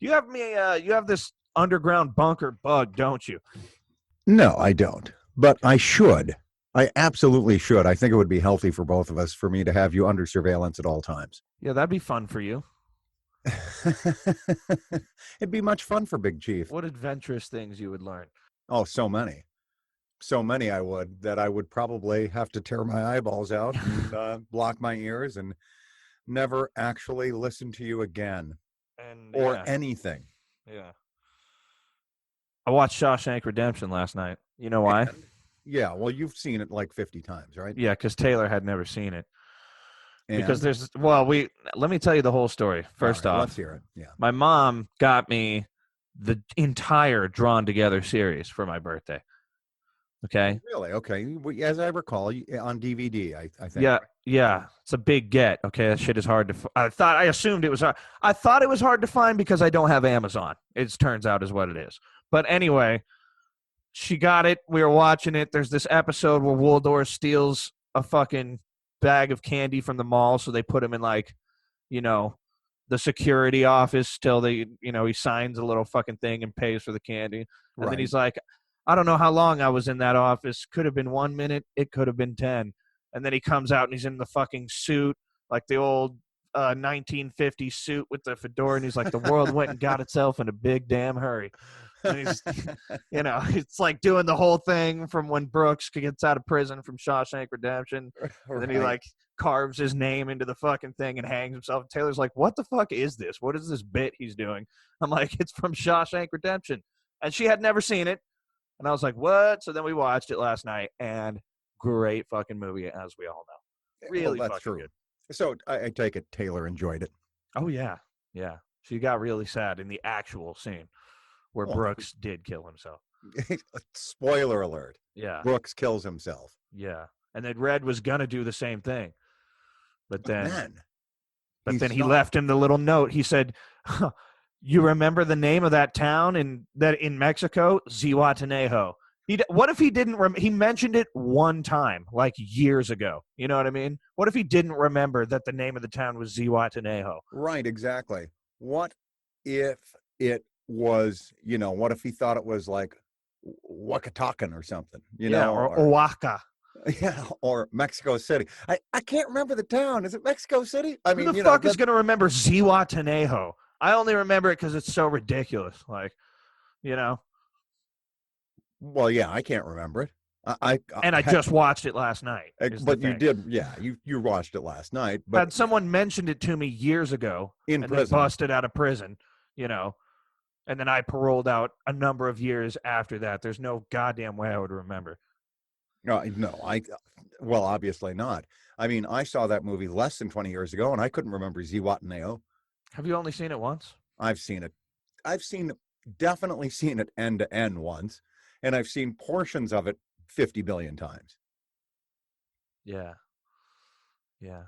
You have me. You have this underground bunker bug, don't you? No, I don't. But I should. I absolutely should. I think it would be healthy for both of us for me to have you under surveillance at all times. Yeah, that'd be fun for you. It'd be much fun for Big Chief. What adventurous things you would learn. Oh, so many. So many I would that I would probably have to tear my eyeballs out and block my ears and never actually listen to you again And or yeah, anything. yeah. I watched Shawshank Redemption last night. You know why? And, yeah, well, you've seen it like 50 times, right? Yeah, because Taylor had never seen it. Because And let me tell you the whole story. First all right, off, let's hear it. Yeah. my mom got me the entire Drawn Together series for my birthday. Okay. Really? Okay. As I recall, on DVD, I think. Yeah, yeah. It's a big get. Okay, that shit is hard to. I assumed it was hard. I thought it was hard to find because I don't have Amazon. It turns out is what it is. But anyway, she got it. We were watching it. There's this episode where Waldorf steals a fucking bag of candy from the mall, so they put him in like, you know, the security office till they, he signs a little fucking thing and pays for the candy. And then he's like, I don't know how long I was in that office. Could have been 1 minute. It could have been 10. And then he comes out and he's in the fucking suit, like the old 1950s suit with the fedora. And he's like, the world went and got itself in a big damn hurry. And he's, it's like doing the whole thing from when Brooks gets out of prison from Shawshank Redemption. And then he like carves his name into the fucking thing and hangs himself. And Taylor's like, what the fuck is this? What is this bit he's doing? I'm like, it's from Shawshank Redemption. And she had never seen it. And I was like, what? So then we watched it last night, and great fucking movie, as we all know. Really that's fucking true. good. So I take it Taylor enjoyed it. Oh, yeah. Yeah. She got really sad in the actual scene where Brooks did kill himself. Spoiler alert. Yeah. Brooks kills himself. Yeah. And then Red was going to do the same thing. But then he left him the little note. He said, you remember the name of that town in Mexico? Zihuatanejo. What if he didn't? He mentioned it one time, like years ago. You know what I mean? What if he didn't remember that the name of the town was Zihuatanejo? Right, exactly. What if it was? What if he thought it was like Wakatakan or something? Or Oaxaca. Yeah, or Mexico City. I can't remember the town. Is it Mexico City? I mean, who the fuck is going to remember Zihuatanejo? I only remember it because it's so ridiculous. Like, Well, yeah, I can't remember it. I just watched it last night. But you did, yeah. You watched it last night. But had someone mentioned it to me years ago in and prison, then busted out of prison, and then I paroled out a number of years after that. There's no goddamn way I would remember. No, well, obviously not. I mean, I saw that movie less than 20 years ago, and I couldn't remember Zihuatanejo. Have you only seen it once? I've definitely seen it end to end once, and I've seen portions of it 50 billion times. Yeah. Yeah.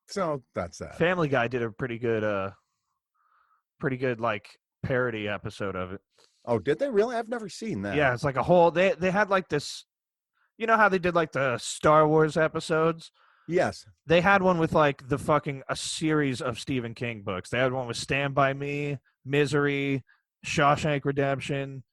So that's that. Family Guy did a pretty good like parody episode of it. Oh, did they really? I've never seen that. Yeah, it's like a whole they had like this, how they did like the Star Wars episodes? Yes. They had one with like a series of Stephen King books. They had one with Stand By Me, Misery, Shawshank Redemption.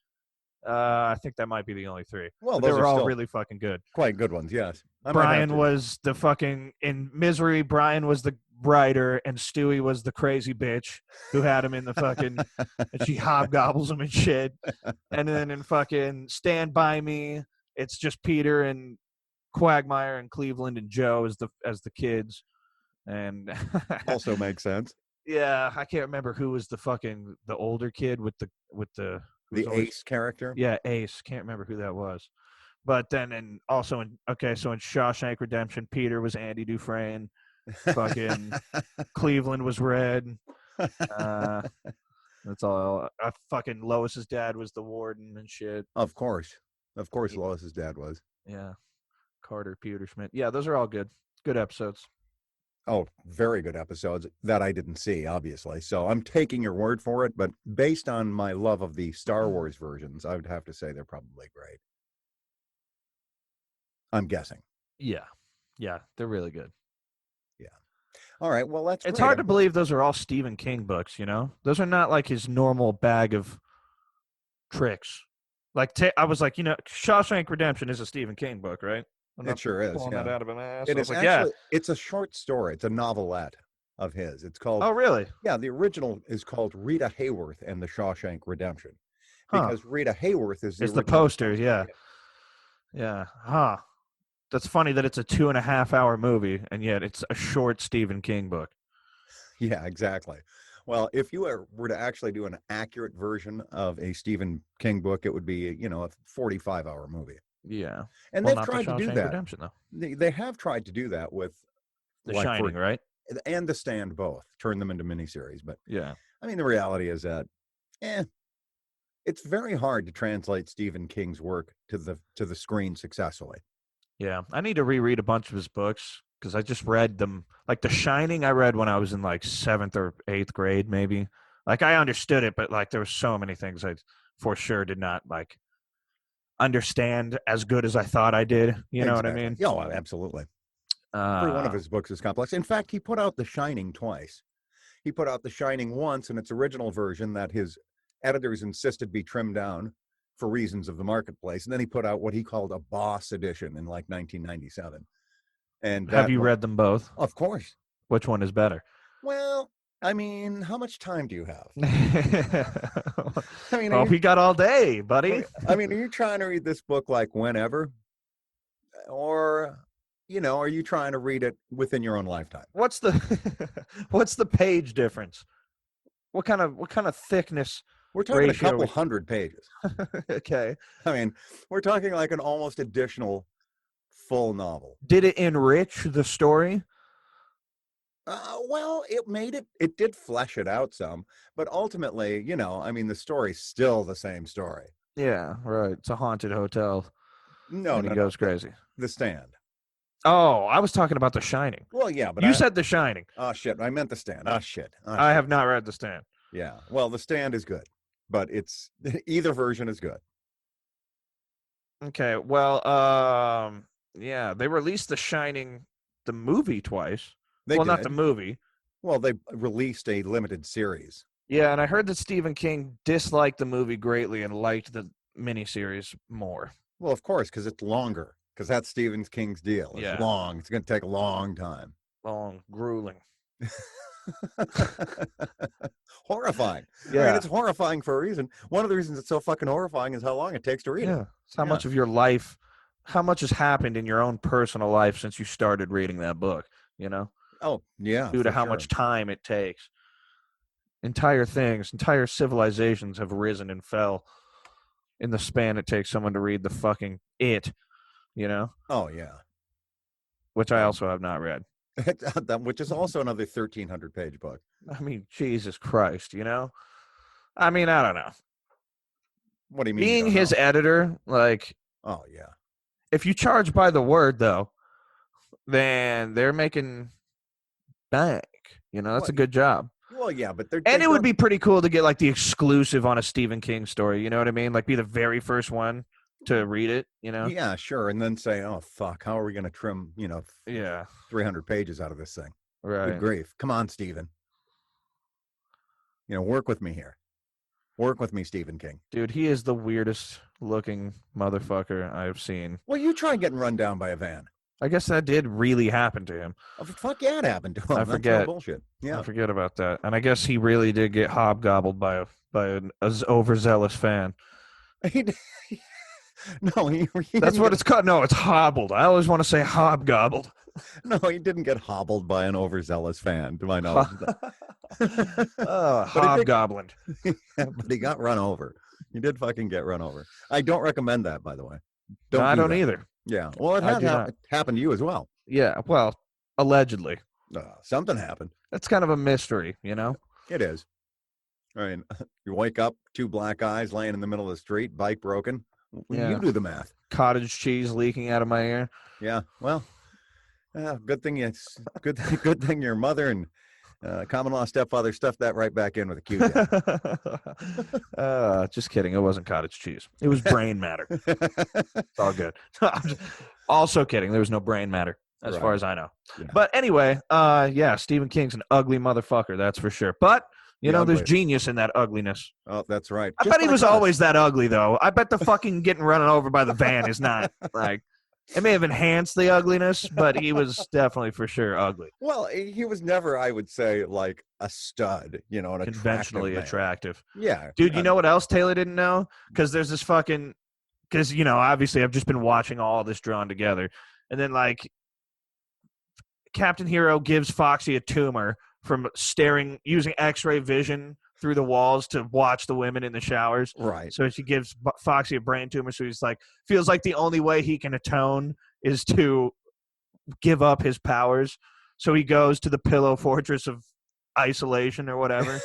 I think that might be the only three. Well, they were all really fucking good. Quite good ones, yes. Brian was the fucking, in Misery, Brian was the writer, and Stewie was the crazy bitch who had him in the fucking, and she hobgobbles him and shit. And then in fucking Stand By Me, it's just Peter and Quagmire and Cleveland and Joe as the kids. And also makes sense. Yeah, I can't remember who was the older kid with the Ace character. Yeah, Ace. Can't remember who that was. But then in Shawshank Redemption, Peter was Andy Dufresne. Fucking Cleveland was Red. That's all. Fucking Lois's dad was the warden and shit. Of course, Lois's dad was. Yeah, Carter Peterschmidt. Yeah, those are all good episodes. Oh, very good episodes that I didn't see, obviously. So I'm taking your word for it, but based on my love of the Star Wars versions, I would have to say they're probably great. I'm guessing. Yeah. Yeah, they're really good. Yeah. All right. Well, that's It's great. hard to believe those are all Stephen King books, you know? Those are not like his normal bag of tricks. Like, I was like, Shawshank Redemption is a Stephen King book, right? I'm It not sure is. pulling Yeah. that out of my ass. It I was is like, yeah. actually, it's a short story. It's a novelette of his. It's called, Oh, really? yeah, the original is called Rita Hayworth and the Shawshank Redemption, Huh. because Rita Hayworth is the It's the original poster, yeah. Yeah. Huh. That's funny that it's a 2.5-hour movie, and yet it's a short Stephen King book. Yeah, exactly. Well, if you were to actually do an accurate version of a Stephen King book, it would be, a 45-hour movie. Yeah. And Well, they've not the tried to do Shawshank that. Redemption, though. They have tried to do that with, The like, Shining, right? and The Stand both, turn them into miniseries. But Yeah. I mean, the reality is that, it's very hard to translate Stephen King's work to the screen successfully. Yeah. I need to reread a bunch of his books because I just read them. Like The Shining, I read when I was in like 7th or 8th grade, maybe. Like, I understood it, but like there were so many things I for sure did not like understand as good as I thought I did. You know what I mean? Yeah, absolutely. Every one of his books is complex. In fact, he put out The Shining twice. He put out The Shining once in its original version that his editors insisted be trimmed down for reasons of the marketplace. And then he put out what he called a boss edition in like 1997. And Have you read them both? Of course. Which one is better? Well, I mean, how much time do you have? I mean, we got all day, buddy. I mean, are you trying to read this book like whenever? Or, are you trying to read it within your own lifetime? What's the page difference? What kind of thickness? We're talking a couple hundred pages. Okay. I mean, we're talking like an almost additional full novel. Did it enrich the story? Well, it did flesh it out some, but ultimately, I mean, the story's still the same story. Yeah, right. It's a haunted hotel. No, and he goes crazy. The Stand. Oh, I was talking about The Shining. Well, yeah, but you said The Shining. Oh, shit. I meant The Stand. Oh, shit. I have not read The Stand. Yeah. Well, The Stand is good, but either version is good. Okay. Well, yeah, they released The Shining, the movie, twice. Not the movie. Well, they released a limited series. Yeah, and I heard that Stephen King disliked the movie greatly and liked the miniseries more. Well, of course, because it's longer. Because that's Stephen King's deal. It's long. It's going to take a long time. Long, grueling. Horrifying. Yeah. I mean, it's horrifying for a reason. One of the reasons it's so fucking horrifying is how long it takes to read it. It's how much of your life, how much has happened in your own personal life since you started reading that book, Oh, yeah. Due to how much time it takes. Entire civilizations have risen and fell in the span it takes someone to read the fucking It, Oh, yeah. Which I also have not read. Which is also another 1,300-page book. I mean, Jesus Christ, I mean, I don't know. What do you mean? Being his editor, like... Oh, yeah. If you charge by the word, though, then they're making bank. That's a good job. Well, yeah, but it would be pretty cool to get, like, the exclusive on a Stephen King story, you know what I mean? Like, be the very first one to read it, Yeah, sure. And then say, oh, fuck, how are we going to trim, 300 pages out of this thing? Right. Good grief. Come on, Stephen. Work with me here. Work with me, Stephen King. Dude, he is the weirdest looking motherfucker I've seen. Well, you try getting run down by a van. I guess that did really happen to him. Oh, fuck yeah, it happened to him. I forget. That's no bullshit. Yeah. I forget about that. And I guess he really did get hobgobbled by an overzealous fan. No, he that's what it's called. No, it's hobbled. I always want to say hobgobbled. No, he didn't get hobbled by an overzealous fan, to my knowledge. Hobgoblin. But he got run over. He did fucking get run over. I don't recommend that, by the way. I don't either. Yeah. Well, it happened to you as well. Yeah. Well, allegedly. Something happened. That's kind of a mystery, It is. I mean, you wake up, 2 black eyes laying in the middle of the street, bike broken. Yeah. You do the math. Cottage cheese leaking out of my ear. Yeah. Well, good thing your mother and common law stepfather stuffed that right back in with a Q-tip. Just kidding. It wasn't cottage cheese. It was brain matter. It's all good. Also kidding. There was no brain matter. as far as I know. Yeah. But anyway, yeah, Stephen King's an ugly motherfucker, that's for sure. But you know, there's genius in that ugliness. Oh, that's right. I bet he was always that ugly, though. I bet the fucking getting run over by the van is not like. It may have enhanced the ugliness, but he was definitely for sure ugly. Well, he was never, I would say, like a stud, you know, an conventionally attractive. Yeah. Dude, you know what else Taylor didn't know? Because there's this fucking, because, you know, obviously I've just been watching all this drawn together. And then, like, Captain Hero gives Foxy a tumor from using X-ray vision through the walls to watch the women in the showers. Right. So she gives Foxy a brain tumor. So he's like, feels like the only way he can atone is to give up his powers. So he goes to the pillow fortress of isolation or whatever.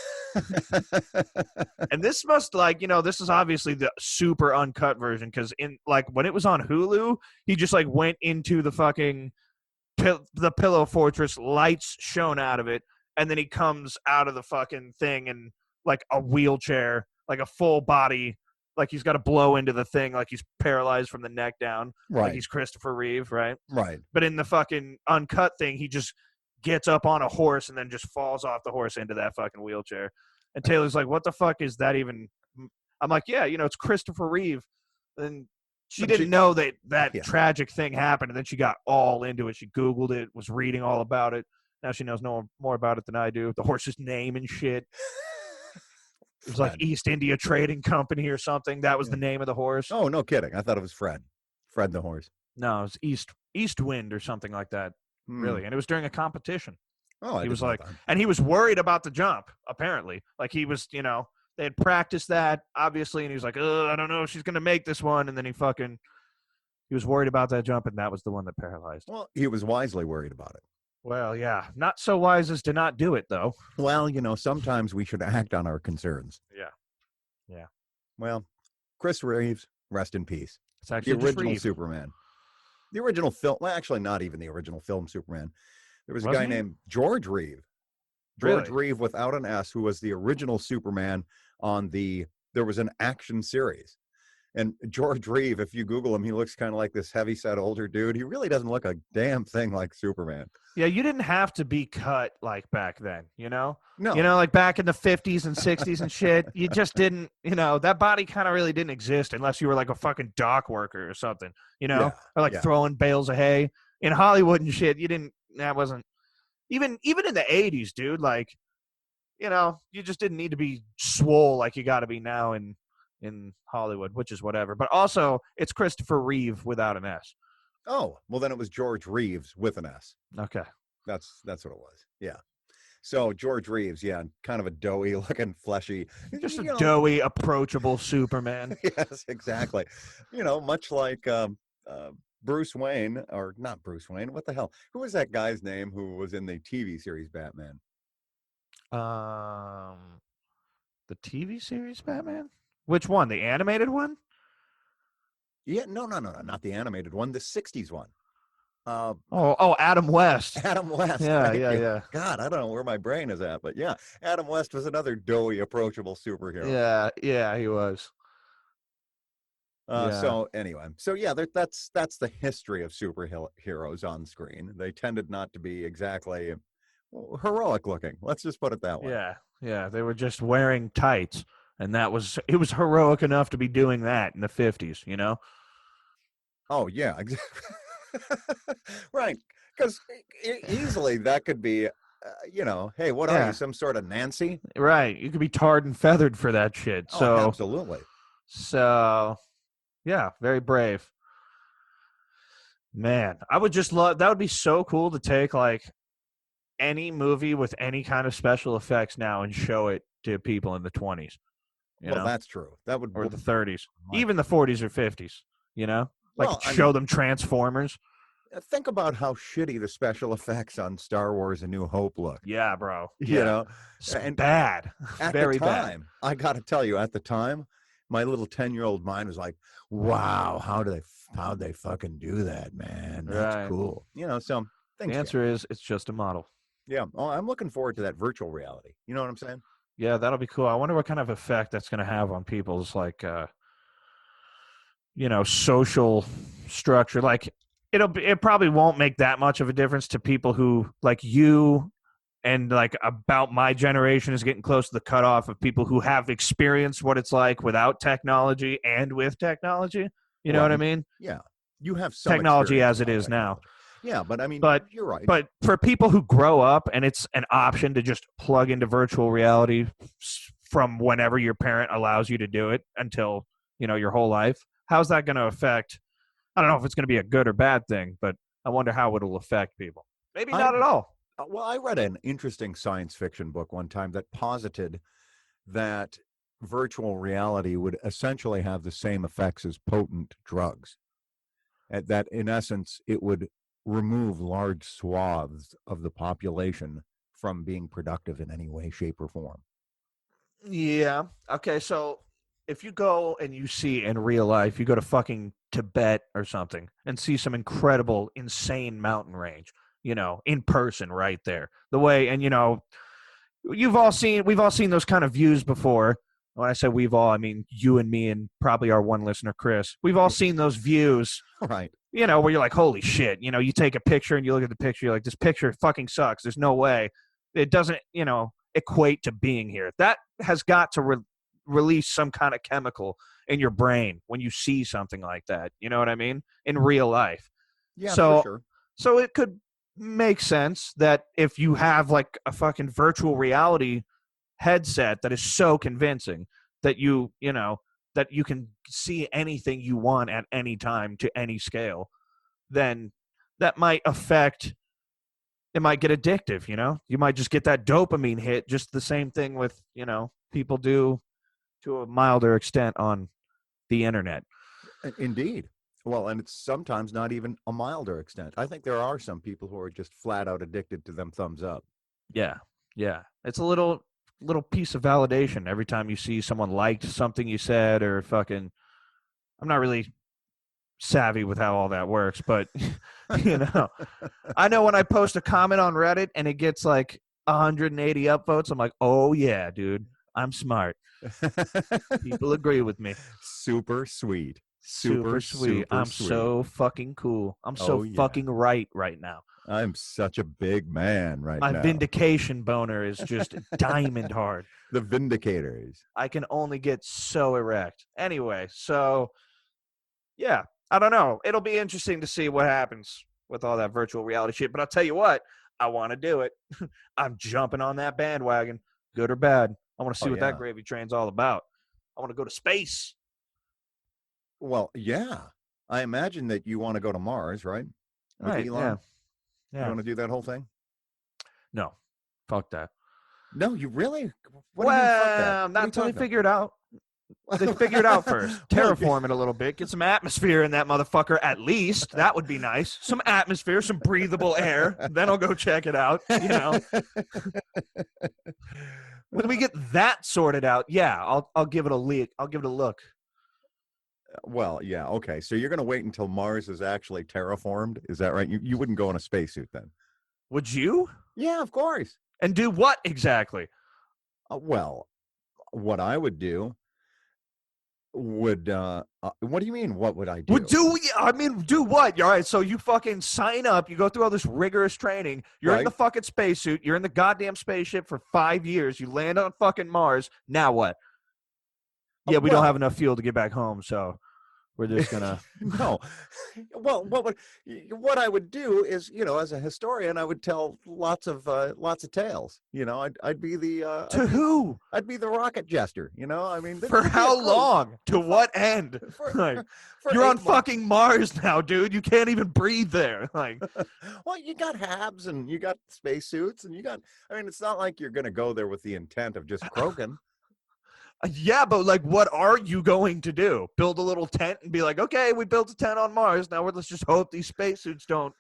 And this must, like, you know, this is obviously the super uncut version, because in, like, when it was on Hulu, he just, like, went into the fucking the pillow fortress, lights shone out of it, and then he comes out of the fucking thing in, like, a wheelchair, like a full body, like he's got to blow into the thing, like he's paralyzed from the neck down, right? Like he's Christopher Reeve, right? Right. But in the fucking uncut thing, he just gets up on a horse and then just falls off the horse into that fucking wheelchair. And Taylor's like, what the fuck is that even? I'm like, yeah, you know, it's Christopher Reeve. And she didn't know that tragic thing happened, and then she got all into it. She Googled it, was reading all about it. Now she knows more about it than I do. The horse's name and shit. It was like East India Trading Company or something. That was the name of the horse. Oh, no kidding. I thought it was Fred. Fred the horse. No, it was East Wind or something like that, really. And it was during a competition. Oh, he was like, and he was worried about the jump, apparently. Like he was, you know, they had practiced that, obviously, and he was like, I don't know if she's going to make this one. And then he was worried about that jump, and that was the one that paralyzed. Well, he was wisely worried about it. Well, yeah. Not so wise as to not do it, though. Well, you know, sometimes we should act on our concerns. Yeah. Yeah. Well, Chris Reeves, rest in peace. It's actually the original Superman. The original film, well, actually not even the original film Superman. There was a guy named George Reeve. George Reeve without an S, who was the original Superman on there was an action series. And George Reeve, if you Google him, he looks kind of like this heavy-set older dude. He really doesn't look a damn thing like Superman. Yeah, you didn't have to be cut like back then, you know? No. You know, like back in the 50s and 60s and shit, you just didn't, you know, that body kind of really didn't exist unless you were like a fucking dock worker or something, you know? Or like throwing bales of hay. In Hollywood and shit, that wasn't, even in the 80s, dude, like, you know, you just didn't need to be swole like you got to be now in Hollywood, which is whatever. But also, it's Christopher Reeve without an S. Oh, well, then it was George Reeves with an S. Okay. That's what it was. Yeah. So George Reeves, kind of a doughy looking, fleshy. Just a doughy, approachable Superman. Yes, exactly. You know, much like Bruce Wayne, or not Bruce Wayne. What the hell? Who was that guy's name who was in the TV series Batman? The TV series Batman? Which one? The animated one? Yeah, no, not the animated one. The '60s one. Adam West. Adam West. Yeah. God, I don't know where my brain is at, but yeah, Adam West was another doughy, approachable superhero. Yeah, he was. So anyway, that's the history of superheroes on screen. They tended not to be exactly heroic looking. Let's just put it that way. Yeah. They were just wearing tights. And it was heroic enough to be doing that in the 50s, you know? Oh, yeah, exactly. Right. Because easily that could be, you know, hey, what are you, some sort of Nancy? Right. You could be tarred and feathered for that shit. Oh, absolutely. So, yeah, very brave. Man, I would just love, that would be so cool to take, like, any movie with any kind of special effects now and show it to people in the 20s. You know? That's true. That would, or the 30s, even the 40s or 50s. You know, like show them Transformers. Think about how shitty the special effects on Star Wars: A New Hope look. Yeah, bro. You know, and bad. Very bad. Bad. I got to tell you, at the time, my little 10-year-old mind was like, "Wow, how'd they fucking do that, man? That's cool." You know, so the answer is it's just a model. Yeah. Oh, I'm looking forward to that virtual reality. You know what I'm saying? Yeah, that'll be cool. I wonder what kind of effect that's going to have on people's, like, you know, social structure. Like, it probably won't make that much of a difference to people who like you and like about my generation is getting close to the cutoff of people who have experienced what it's like without technology and with technology. You know Right. what I mean? Yeah. You have some Technology experience as it without is now. technology. Yeah, but I mean, But you're right. but for people who grow up and it's an option to just plug into virtual reality from whenever your parent allows you to do it until, your whole life, how's that going to affect? I don't know if it's going to be a good or bad thing, but I wonder how it'll affect people. Maybe I not at all. Well, I read an interesting science fiction book one time that posited that virtual reality would essentially have the same effects as potent drugs. That in essence, it would remove large swaths of the population from being productive in any way, shape, or form. Yeah. Okay. So if you go and you see in real life, you go to fucking Tibet or something and see some incredible, insane mountain range, in person right there. The way, and we've all seen those kind of views before. When I say we've all, I mean you and me and probably our one listener, Chris. We've all seen those views, Right. where you're like, holy shit, you take a picture and you look at the picture, you're like, this picture fucking sucks. There's no way. It doesn't, equate to being here. That has got to release some kind of chemical in your brain when you see something like that. You know what I mean? In real life. Yeah, So, for sure. So it could make sense that if you have like a fucking virtual reality headset that is so convincing that that you can see anything you want at any time to any scale, then that might affect, it might get addictive. You might just get that dopamine hit. Just the same thing with, people do to a milder extent on the internet. Indeed. Well, and it's sometimes not even a milder extent. I think there are some people who are just flat out addicted to them thumbs up. Yeah. It's a little piece of validation every time you see someone liked something you said, or fucking, I'm not really savvy with how all that works, but I know when I post a comment on Reddit and it gets like 180 upvotes, I'm like, oh yeah, dude, I'm smart. People agree with me. Super sweet. Super sweet. I'm sweet. so fucking cool. I'm so fucking right now. I'm such a big man right My now. vindication boner is just diamond hard. The Vindicators. I can only get so erect. Anyway, so yeah, I don't know. It'll be interesting to see what happens with all that virtual reality shit. But I'll tell you what, I want to do it. I'm jumping on that bandwagon, good or bad. I want to see what that gravy train's all about. I want to go to space. Well, yeah. I imagine that you want to go to Mars, right? With Right, Elon? Yeah. You want to do that whole thing? No. Fuck that. No, you really? What do you mean, fuck that? Not until they figure it out. They figure it out first. Terraform it a little bit. Get some atmosphere in that motherfucker at least. That would be nice. Some atmosphere, some breathable air. Then I'll go check it out, When we get that sorted out, yeah, I'll give it a look. I'll give it a look. Well, yeah, okay. So you're going to wait until Mars is actually terraformed? Is that right? You wouldn't go in a spacesuit then? Would you? Yeah, of course. And do what exactly? Well, what I would do would what do you mean what would I do? Do what? All right, so you fucking sign up, you go through all this rigorous training, you're in the fucking spacesuit, you're in the goddamn spaceship for 5 years, you land on fucking Mars. Now what? Yeah, we don't have enough fuel to get back home, so we're just gonna no. Well, what I would do is, as a historian, I would tell lots of tales. I'd be the who? I'd be the rocket jester. I mean, for how long? To what end? For you're on fucking Mars now, dude. You can't even breathe there. Well, you got habs and you got spacesuits and you got. I mean, it's not like you're gonna go there with the intent of just croaking. Yeah, but what are you going to do? Build a little tent and be like, okay, we built a tent on Mars. Now let's just hope these spacesuits don't,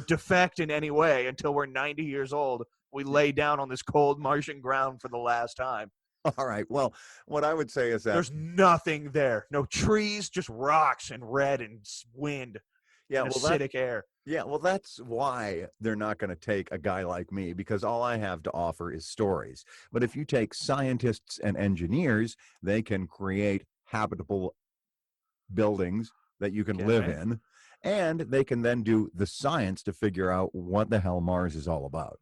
defect in any way until we're 90 years old. We lay down on this cold Martian ground for the last time. All right. Well, what I would say is that there's nothing there. No trees, just rocks and red and wind. Yeah, and acidic air. Yeah, well, that's why they're not going to take a guy like me, because all I have to offer is stories. But if you take scientists and engineers, they can create habitable buildings that you can live in. and they can then do the science to figure out what the hell Mars is all about.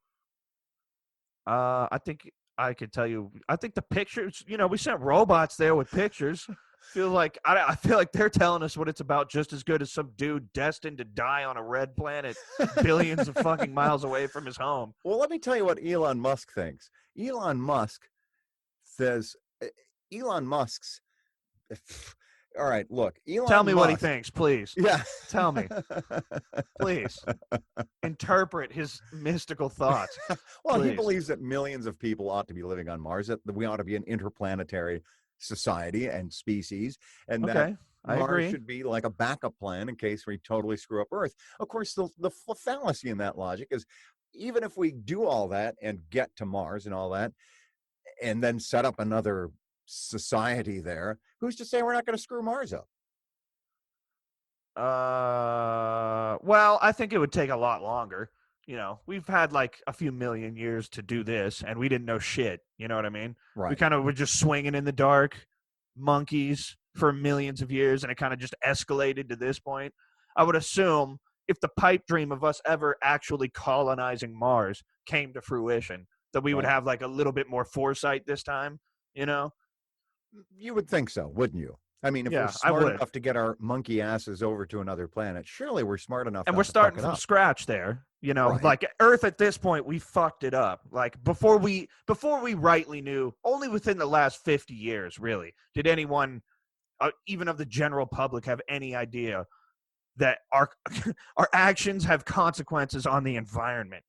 I think I could tell you. I think the pictures. We sent robots there with pictures. I feel like they're telling us what it's about just as good as some dude destined to die on a red planet billions of fucking miles away from his home. Well, let me tell you what Elon Musk thinks. Elon Musk's all right, look, Tell me what he thinks, please. Yeah. Tell me. Please. Interpret his mystical thoughts. Well, please. He believes that millions of people ought to be living on Mars, that we ought to be an interplanetary society and species, and that Mars should be like a backup plan in case we totally screw up Earth. Of course, the fallacy in that logic is even if we do all that and get to Mars and all that, and then set up another society there, who's to say we're not going to screw Mars up? Well, I think it would take a lot longer. We've had like a few million years to do this, and we didn't know shit. You know what I mean? Right. We kind of were just swinging in the dark, monkeys, for millions of years, and it kind of just escalated to this point. I would assume if the pipe dream of us ever actually colonizing Mars came to fruition, that we would have like a little bit more foresight this time. You would think so, wouldn't you? I mean, if we're smart enough to get our monkey asses over to another planet, surely we're smart enough. And we're starting from scratch there. Like Earth at this point, we fucked it up. Like before we rightly knew, only within the last 50 years, really, did anyone, even of the general public, have any idea that our actions have consequences on the environment.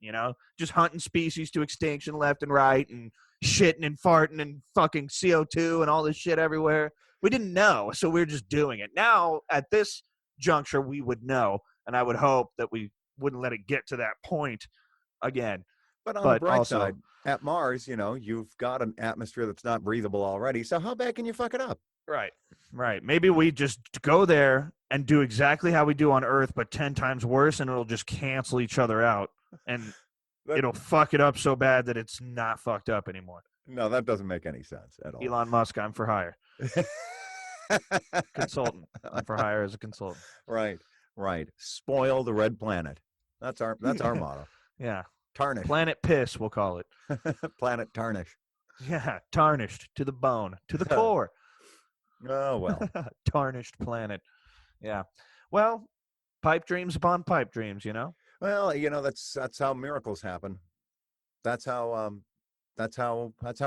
Just hunting species to extinction left and right, and shitting and farting and fucking CO2 and all this shit everywhere. We didn't know, so we were just doing it. Now, at this juncture, we would know, and I would hope that we wouldn't let it get to that point again. But on the bright side, at Mars, you've got an atmosphere that's not breathable already, so how bad can you fuck it up? Right. Maybe we just go there and do exactly how we do on Earth, but 10 times worse, and it'll just cancel each other out, and it'll fuck it up so bad that it's not fucked up anymore. No, that doesn't make any sense at all. Elon Musk, I'm for hire. Consultant. I'm for hire as a consultant. Right. Spoil the red planet. That's our motto. Yeah. Tarnish. Planet piss, we'll call it. Planet tarnish. Yeah, tarnished to the bone, to the core. Oh, well. Tarnished planet. Yeah. Well, pipe dreams upon pipe dreams, Well, that's how miracles happen. That's how it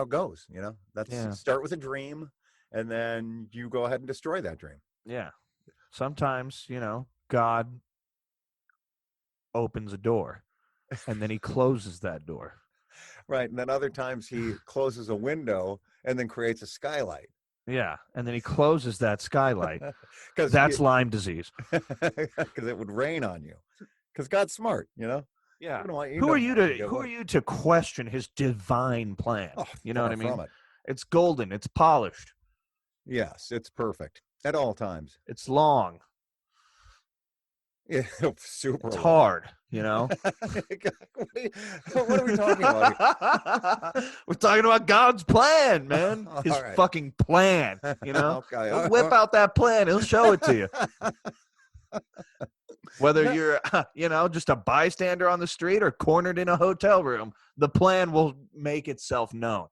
goes, Start with a dream, and then you go ahead and destroy that dream. Yeah. Sometimes, God opens a door, and then he closes that door. Right. And then other times he closes a window and then creates a skylight. Yeah. And then he closes that skylight. That's Lyme disease. Because it would rain on you. Because God's smart, Yeah. Who are you to question his divine plan? You know what I mean? It's golden. It's polished. Yes, it's perfect at all times. It's long. Yeah, super. It's hard, What are we talking about? We're talking about God's plan, man. His fucking plan, Okay. He'll whip out that plan. He'll show it to you. Whether you're, just a bystander on the street or cornered in a hotel room, the plan will make itself known.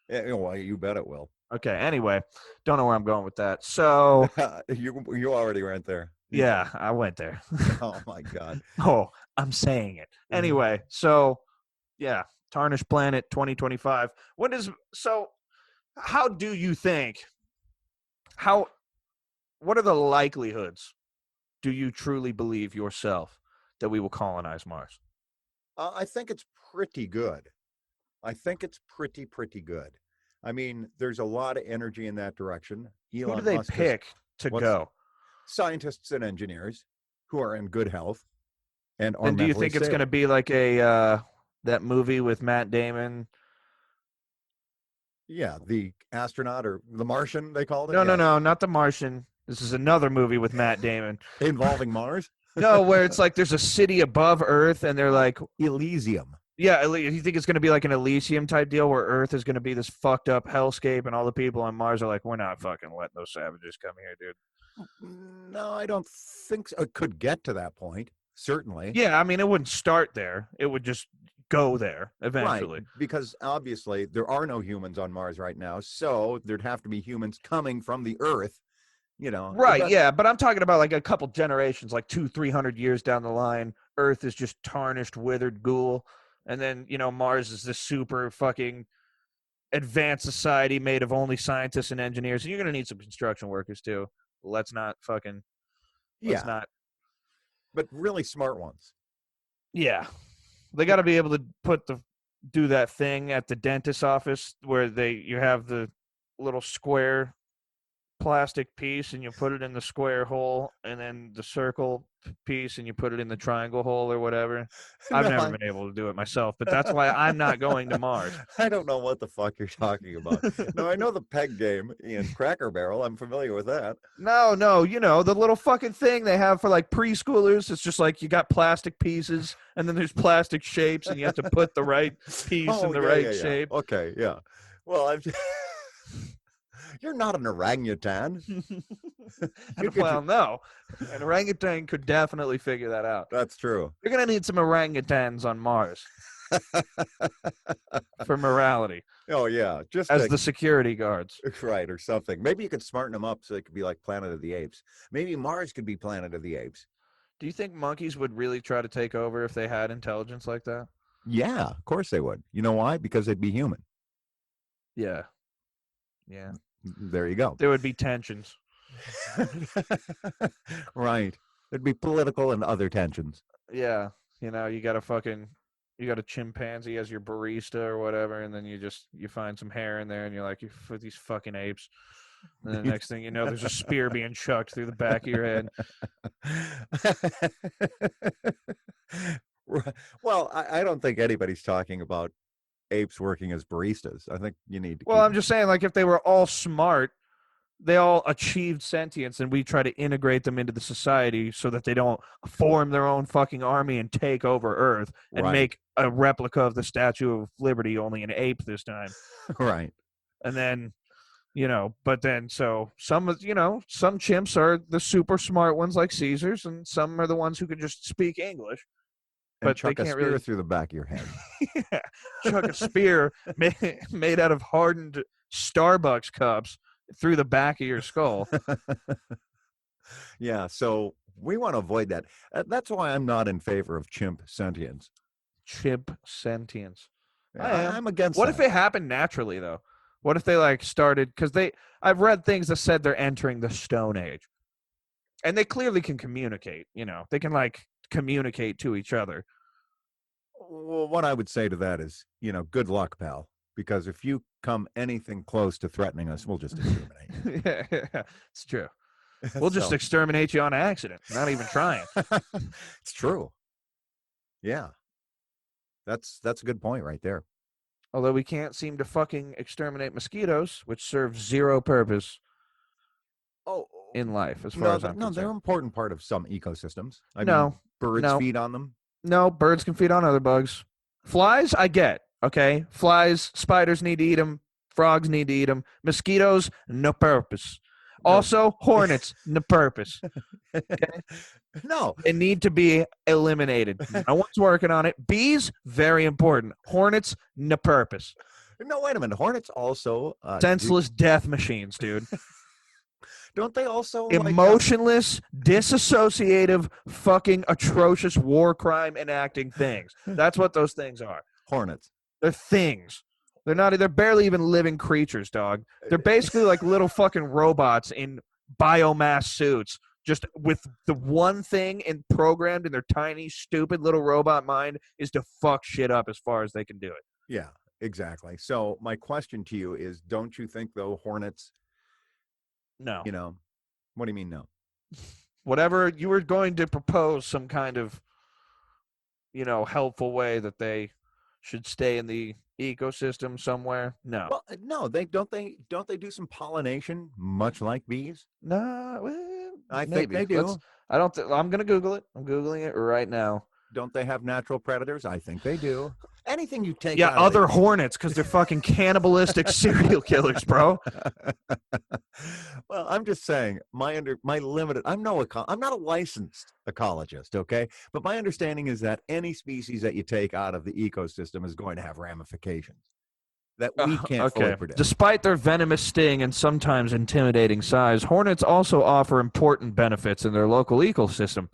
Yeah, well, you bet it will. Okay. Anyway, don't know where I'm going with that. So you already went there. Yeah, I went there. Oh my God. Oh, I'm saying it. Anyway, so yeah, Tarnished Planet 2025. How do you think, what are the likelihoods, do you truly believe yourself, that we will colonize Mars? I think it's pretty good. I think it's pretty good. I mean, there's a lot of energy in that direction. Who do they pick to go? Scientists and engineers who are in good health and are. And do you think it's going to be like that movie with Matt Damon? Yeah, the astronaut or the Martian, they called it. No, not the Martian. This is another movie with Matt Damon involving Mars. No, where it's like there's a city above Earth, and they're like Elysium. Yeah, you think it's going to be like an Elysium type deal where Earth is going to be this fucked up hellscape, and all the people on Mars are like, we're not fucking letting those savages come here, dude. No, I don't think so. It could get to that point, certainly. Yeah, I mean, it wouldn't start there. It would just go there Right, eventually. because obviously there are no humans on Mars right now, so there'd have to be humans coming from the Earth, Right, that, yeah, but I'm talking about like a couple generations, like 200-300 years down the line. Earth is just tarnished, withered ghoul, and then Mars is this super fucking advanced society made of only scientists and engineers. And you're gonna need some construction workers too. Let's not fucking. Let's yeah, not. but really smart ones. Yeah, they got to be able to do that thing at the dentist's office where you have the little square plastic piece and you put it in the square hole, and then the circle piece and you put it in the triangle hole or whatever. I've No, never been able to do it myself, but that's why I'm not going to Mars. I don't know what the fuck you're talking about. No, I know the peg game in Cracker Barrel. I'm familiar with that. No, the little fucking thing they have for like preschoolers. It's just like you got plastic pieces and then there's plastic shapes and you have to put the right piece in the right shape. Okay, yeah. Well, you're not an orangutan. Well, no. An orangutan could definitely figure that out. That's true. You're going to need some orangutans on Mars for morality. Oh, yeah. Just as the security guards. Right, or something. Maybe you could smarten them up so it could be like Planet of the Apes. Maybe Mars could be Planet of the Apes. Do you think monkeys would really try to take over if they had intelligence like that? Yeah, of course they would. You know why? Because they'd be human. Yeah. Yeah. There you go. There would be tensions. Right. There'd be political and other tensions. Yeah. You got a chimpanzee as your barista or whatever, and then you find some hair in there and you're like, you for these fucking apes. And then the next thing you know, there's a spear being chucked through the back of your head. Well, I don't think anybody's talking about apes working as baristas. I think you need to. Well, I'm just saying, like, if they were all smart, they all achieved sentience, and we try to integrate them into the society so that they don't form their own fucking army and take over Earth and make a replica of the Statue of Liberty, only an ape this time. Right. And then, but then so some chimps are the super smart ones like Caesars, and some are the ones who can just speak English. And but chuck they a can't spear through the back of your head. Yeah, chuck a spear made out of hardened Starbucks cups through the back of your skull. Yeah, so we want to avoid that. That's why I'm not in favor of chimp sentience. Chimp sentience. I'm against What that. if it happened naturally, though? What if they started, because I've read things that said they're entering the Stone Age. And they clearly can communicate, they can communicate to each other. Well, what I would say to that is, good luck, pal. Because if you come anything close to threatening us, we'll just exterminate you. Yeah, it's true. We'll just exterminate you on accident, not even trying. It's true. Yeah. That's a good point right there. Although we can't seem to fucking exterminate mosquitoes, which serve zero purpose in life, as far as I'm concerned. No, they're an important part of some ecosystems. I mean, mean, birds feed on them. No, birds can feed on other bugs. Flies, I get. Okay, flies, spiders need to eat them. Frogs need to eat them. Mosquitoes, no purpose. No. Also, hornets, no purpose. Okay? No. They need to be eliminated. No one's working on it. Bees, very important. Hornets, no purpose. No, wait a minute. Hornets also... senseless death machines, dude. Don't they also... Emotionless, disassociative, fucking atrocious war crime enacting things. That's what those things are. Hornets. They're things. They're barely even living creatures, dog. They're basically like little fucking robots in biomass suits, just with the one thing programmed in their tiny, stupid little robot mind is to fuck shit up as far as they can do it. Yeah, exactly. So my question to you is, don't you think, though, hornets... No. What do you mean no? Whatever, you were going to propose some kind of, helpful way that they should stay in the ecosystem somewhere. No. Well, no, don't they do some pollination much like bees? No, well, I think they do. I'm going to Google it. I'm Googling it right now. Don't they have natural predators? I think they do. anything you take Yeah, out of other the hornets because they're fucking cannibalistic serial killers, bro. Well, I'm just saying my limited. I'm not a licensed ecologist, okay? But my understanding is that any species that you take out of the ecosystem is going to have ramifications that we can't fully Okay. predict. Despite their venomous sting and sometimes intimidating size, hornets also offer important benefits in their local ecosystem.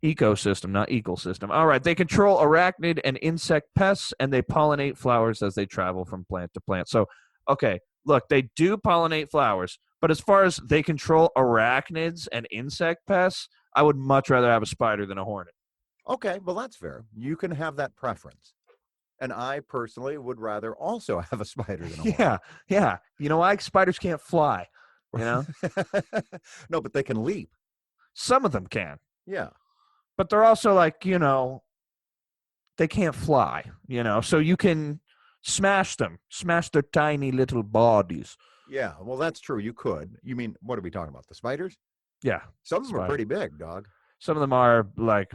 Ecosystem, not ecosystem. All right. They control arachnid and insect pests, and they pollinate flowers as they travel from plant to plant. So, okay, look, they do pollinate flowers, but as far as they control arachnids and insect pests, I would much rather have a spider than a hornet. Okay, well that's fair. You can have that preference. And I personally would rather also have a spider than a hornet. Yeah, yeah. You know why? Spiders can't fly, you know? No, but they can leap. Some of them can. Yeah. But they're also like, they can't fly, so you can smash their tiny little bodies. Yeah, well, that's true. You could. You mean, what are we talking about? The spiders? Yeah. Some of them are pretty big, dog. Some of them are like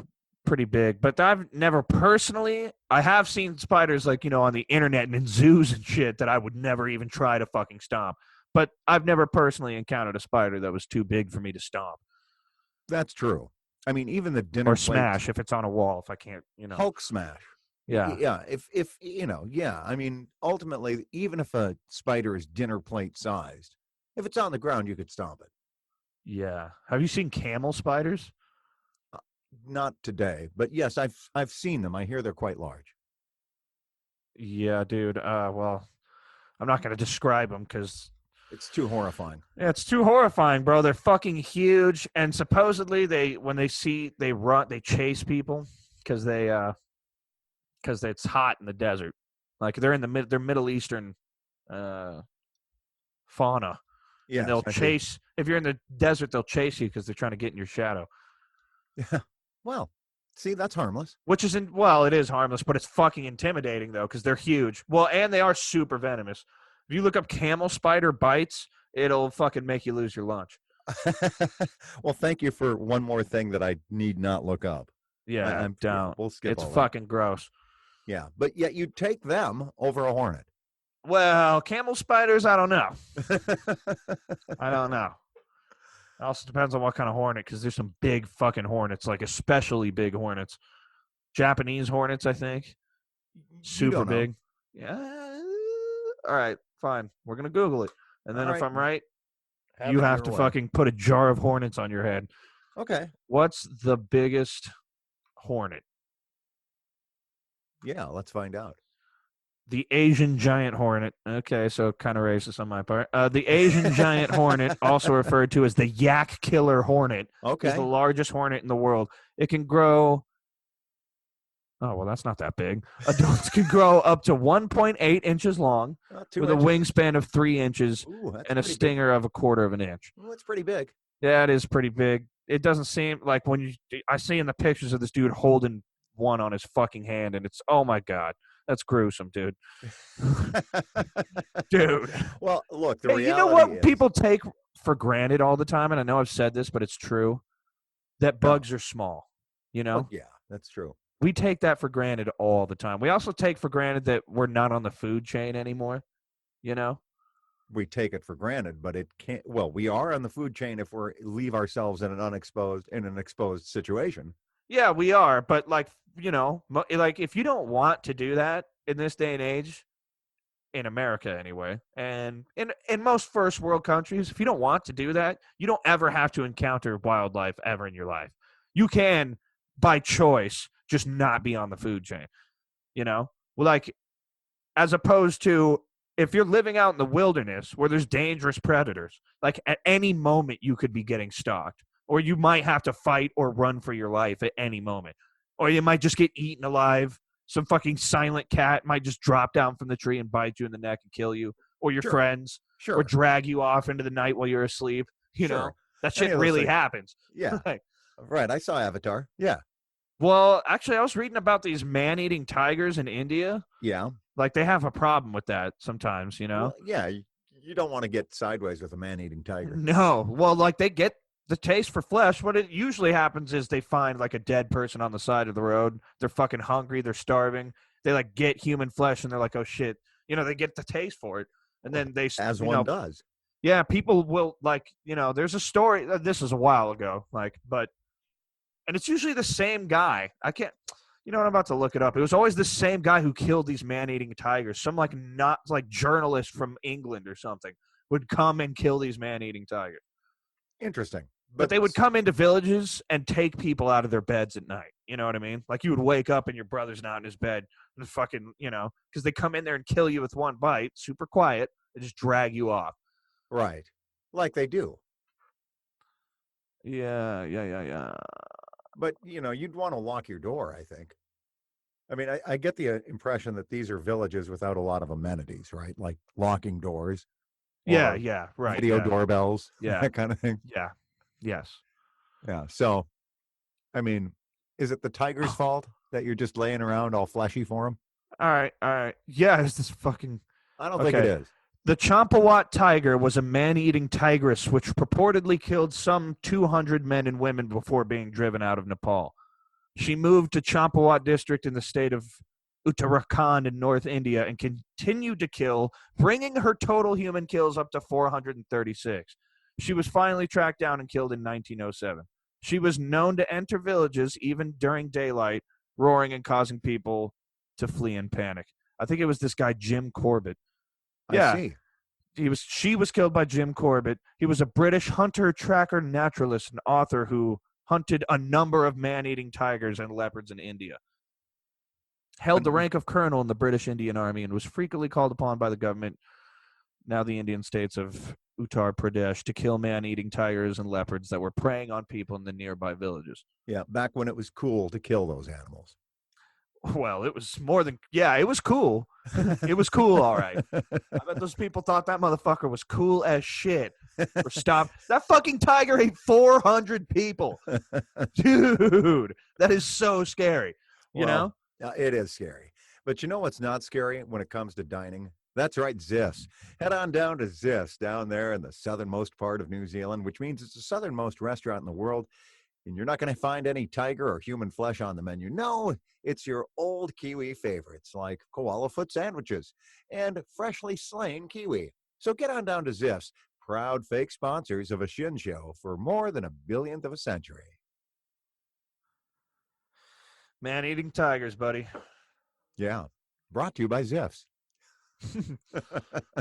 pretty big, but I've never personally, I have seen spiders like, on the internet and in zoos and shit that I would never even try to fucking stomp. But I've never personally encountered a spider that was too big for me to stomp. That's true. I mean, even the dinner or smash if it's on a wall. If I can't, Hulk smash. Yeah. Yeah. If yeah. I mean, ultimately, even if a spider is dinner plate sized, if it's on the ground, you could stomp it. Yeah. Have you seen camel spiders? Not today, but yes, I've seen them. I hear they're quite large. Yeah, dude. Well, I'm not going to describe them because it's too horrifying. Yeah, it's too horrifying, bro. They're fucking huge, and supposedly they run, they chase people because it's hot in the desert. Like they're in they're Middle Eastern fauna. Yeah, and they'll chase. If you're in the desert, they'll chase you because they're trying to get in your shadow. Yeah. Well, see, that's harmless. It is harmless, but it's fucking intimidating though because they're huge. Well, and they are super venomous. If you look up camel spider bites, it'll fucking make you lose your lunch. Well, thank you for one more thing that I need not look up. Yeah, I'm down. Yeah, we'll skip. It's fucking gross. Yeah, but yet you take them over a hornet. Well, camel spiders, I don't know. I don't know. It also depends on what kind of hornet, because there's some big fucking hornets, like especially big hornets. Japanese hornets, I think. Super big. Yeah. All right, fine. We're going to Google it. And then if I'm right, you have to fucking put a jar of hornets on your head. Okay. What's the biggest hornet? Yeah, let's find out. The Asian giant hornet. Okay, so kind of racist on my part. The Asian giant hornet, also referred to as the yak killer hornet, is the largest hornet in the world. It can grow... Oh, well, that's not that big. Adults can grow up to 1.8 inches long with a wingspan of 3 inches and a stinger of 1/4 of an inch. Well, that's pretty big. Yeah, it is pretty big. It doesn't seem like I see in the pictures of this dude holding one on his fucking hand, and it's, oh my God. That's gruesome, dude. Dude. Well, look, the reality you know what people take for granted all the time, and I know I've said this, but it's true, that bugs are small, Well, yeah, that's true. We take that for granted all the time. We also take for granted that we're not on the food chain anymore, We take it for granted, but it can't. Well, we are on the food chain if we leave ourselves in an exposed situation. Yeah, we are. But like if you don't want to do that in this day and age, in America anyway, and in most first world countries, if you don't want to do that, you don't ever have to encounter wildlife ever in your life. You can, by choice, just not be on the food chain, like as opposed to if you're living out in the wilderness where there's dangerous predators, like at any moment you could be getting stalked, or you might have to fight or run for your life at any moment, or you might just get eaten alive. Some fucking silent cat might just drop down from the tree and bite you in the neck and kill you, or your friends, or drag you off into the night while you're asleep. That shit really happens. Yeah. Right. I saw Avatar. Yeah. Well, actually, I was reading about these man-eating tigers in India. Yeah. Like, they have a problem with that sometimes, Well, yeah, you don't want to get sideways with a man-eating tiger. No. Well, like, they get the taste for flesh. What it usually happens is they find, like, a dead person on the side of the road. They're fucking hungry. They're starving. they like get human flesh and they're like, oh shit, they get the taste for it, and then they as one does. Yeah, people will like, there's a story. This is a while ago, and it's usually the same guy. I can't. I'm about to look it up. It was always the same guy who killed these man-eating tigers. Some not journalist from England or something would come and kill these man-eating tigers. Interesting. But they would come into villages and take people out of their beds at night. You know what I mean? Like you would wake up and your brother's not in his bed and fucking, because they come in there and kill you with one bite, super quiet, and just drag you off. Right. Like they do. Yeah. But, you'd want to lock your door, I think. I mean, I get the impression that these are villages without a lot of amenities, right? Like locking doors. Yeah, right. Video doorbells. Yeah. That kind of thing. Yeah. Yes. Yeah. So, I mean, is it the tiger's fault that you're just laying around all fleshy for them? All right. Yeah, it's this fucking... I don't think it is. The Champawat tiger was a man-eating tigress which purportedly killed some 200 men and women before being driven out of Nepal. She moved to Champawat district in the state of Uttarakhand in North India and continued to kill, bringing her total human kills up to 436. She was finally tracked down and killed in 1907. She was known to enter villages even during daylight, roaring and causing people to flee in panic. I think it was this guy, Jim Corbett. Yeah, I see. She was killed by Jim Corbett. He was a British hunter, tracker, naturalist, and author who hunted a number of man-eating tigers and leopards in India. Held the rank of colonel in the British Indian Army and was frequently called upon by the government, now the Indian states of Uttar Pradesh, to kill man-eating tigers and leopards that were preying on people in the nearby villages. Yeah, back when it was cool to kill those animals. Well, it was more than... Yeah, it was cool. It was cool, all right. I bet those people thought that motherfucker was cool as shit. Or stop. That fucking tiger ate 400 people. Dude, that is so scary. You know? It is scary. But you know what's not scary when it comes to dining? That's right, Zis. Head on down to Zis down there in the southernmost part of New Zealand, which means it's the southernmost restaurant in the world. And you're not going to find any tiger or human flesh on the menu. No, it's your old Kiwi favorites like koala foot sandwiches and freshly slain kiwi. So get on down to Ziff's, proud fake sponsors of a Shin Show for more than a billionth of a century. Man-eating tigers, buddy. Yeah, brought to you by Ziff's.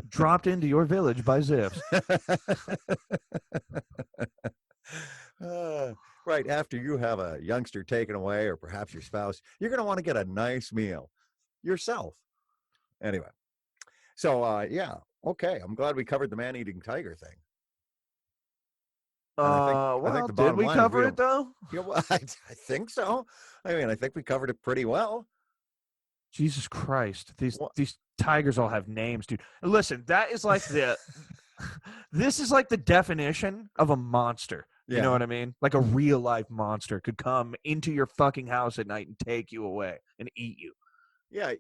Dropped into your village by Ziff's. Right after you have a youngster taken away, or perhaps your spouse, you're going to want to get a nice meal yourself. Anyway, so yeah, okay. I'm glad we covered the man-eating tiger thing. I think the did we cover it though? Yeah, well, I think so. I mean, I think we covered it pretty well. Jesus Christ, these tigers all have names, dude. Listen, that is like this is like the definition of a monster. You know what I mean? Like a real life monster could come into your fucking house at night and take you away and eat you. Yeah,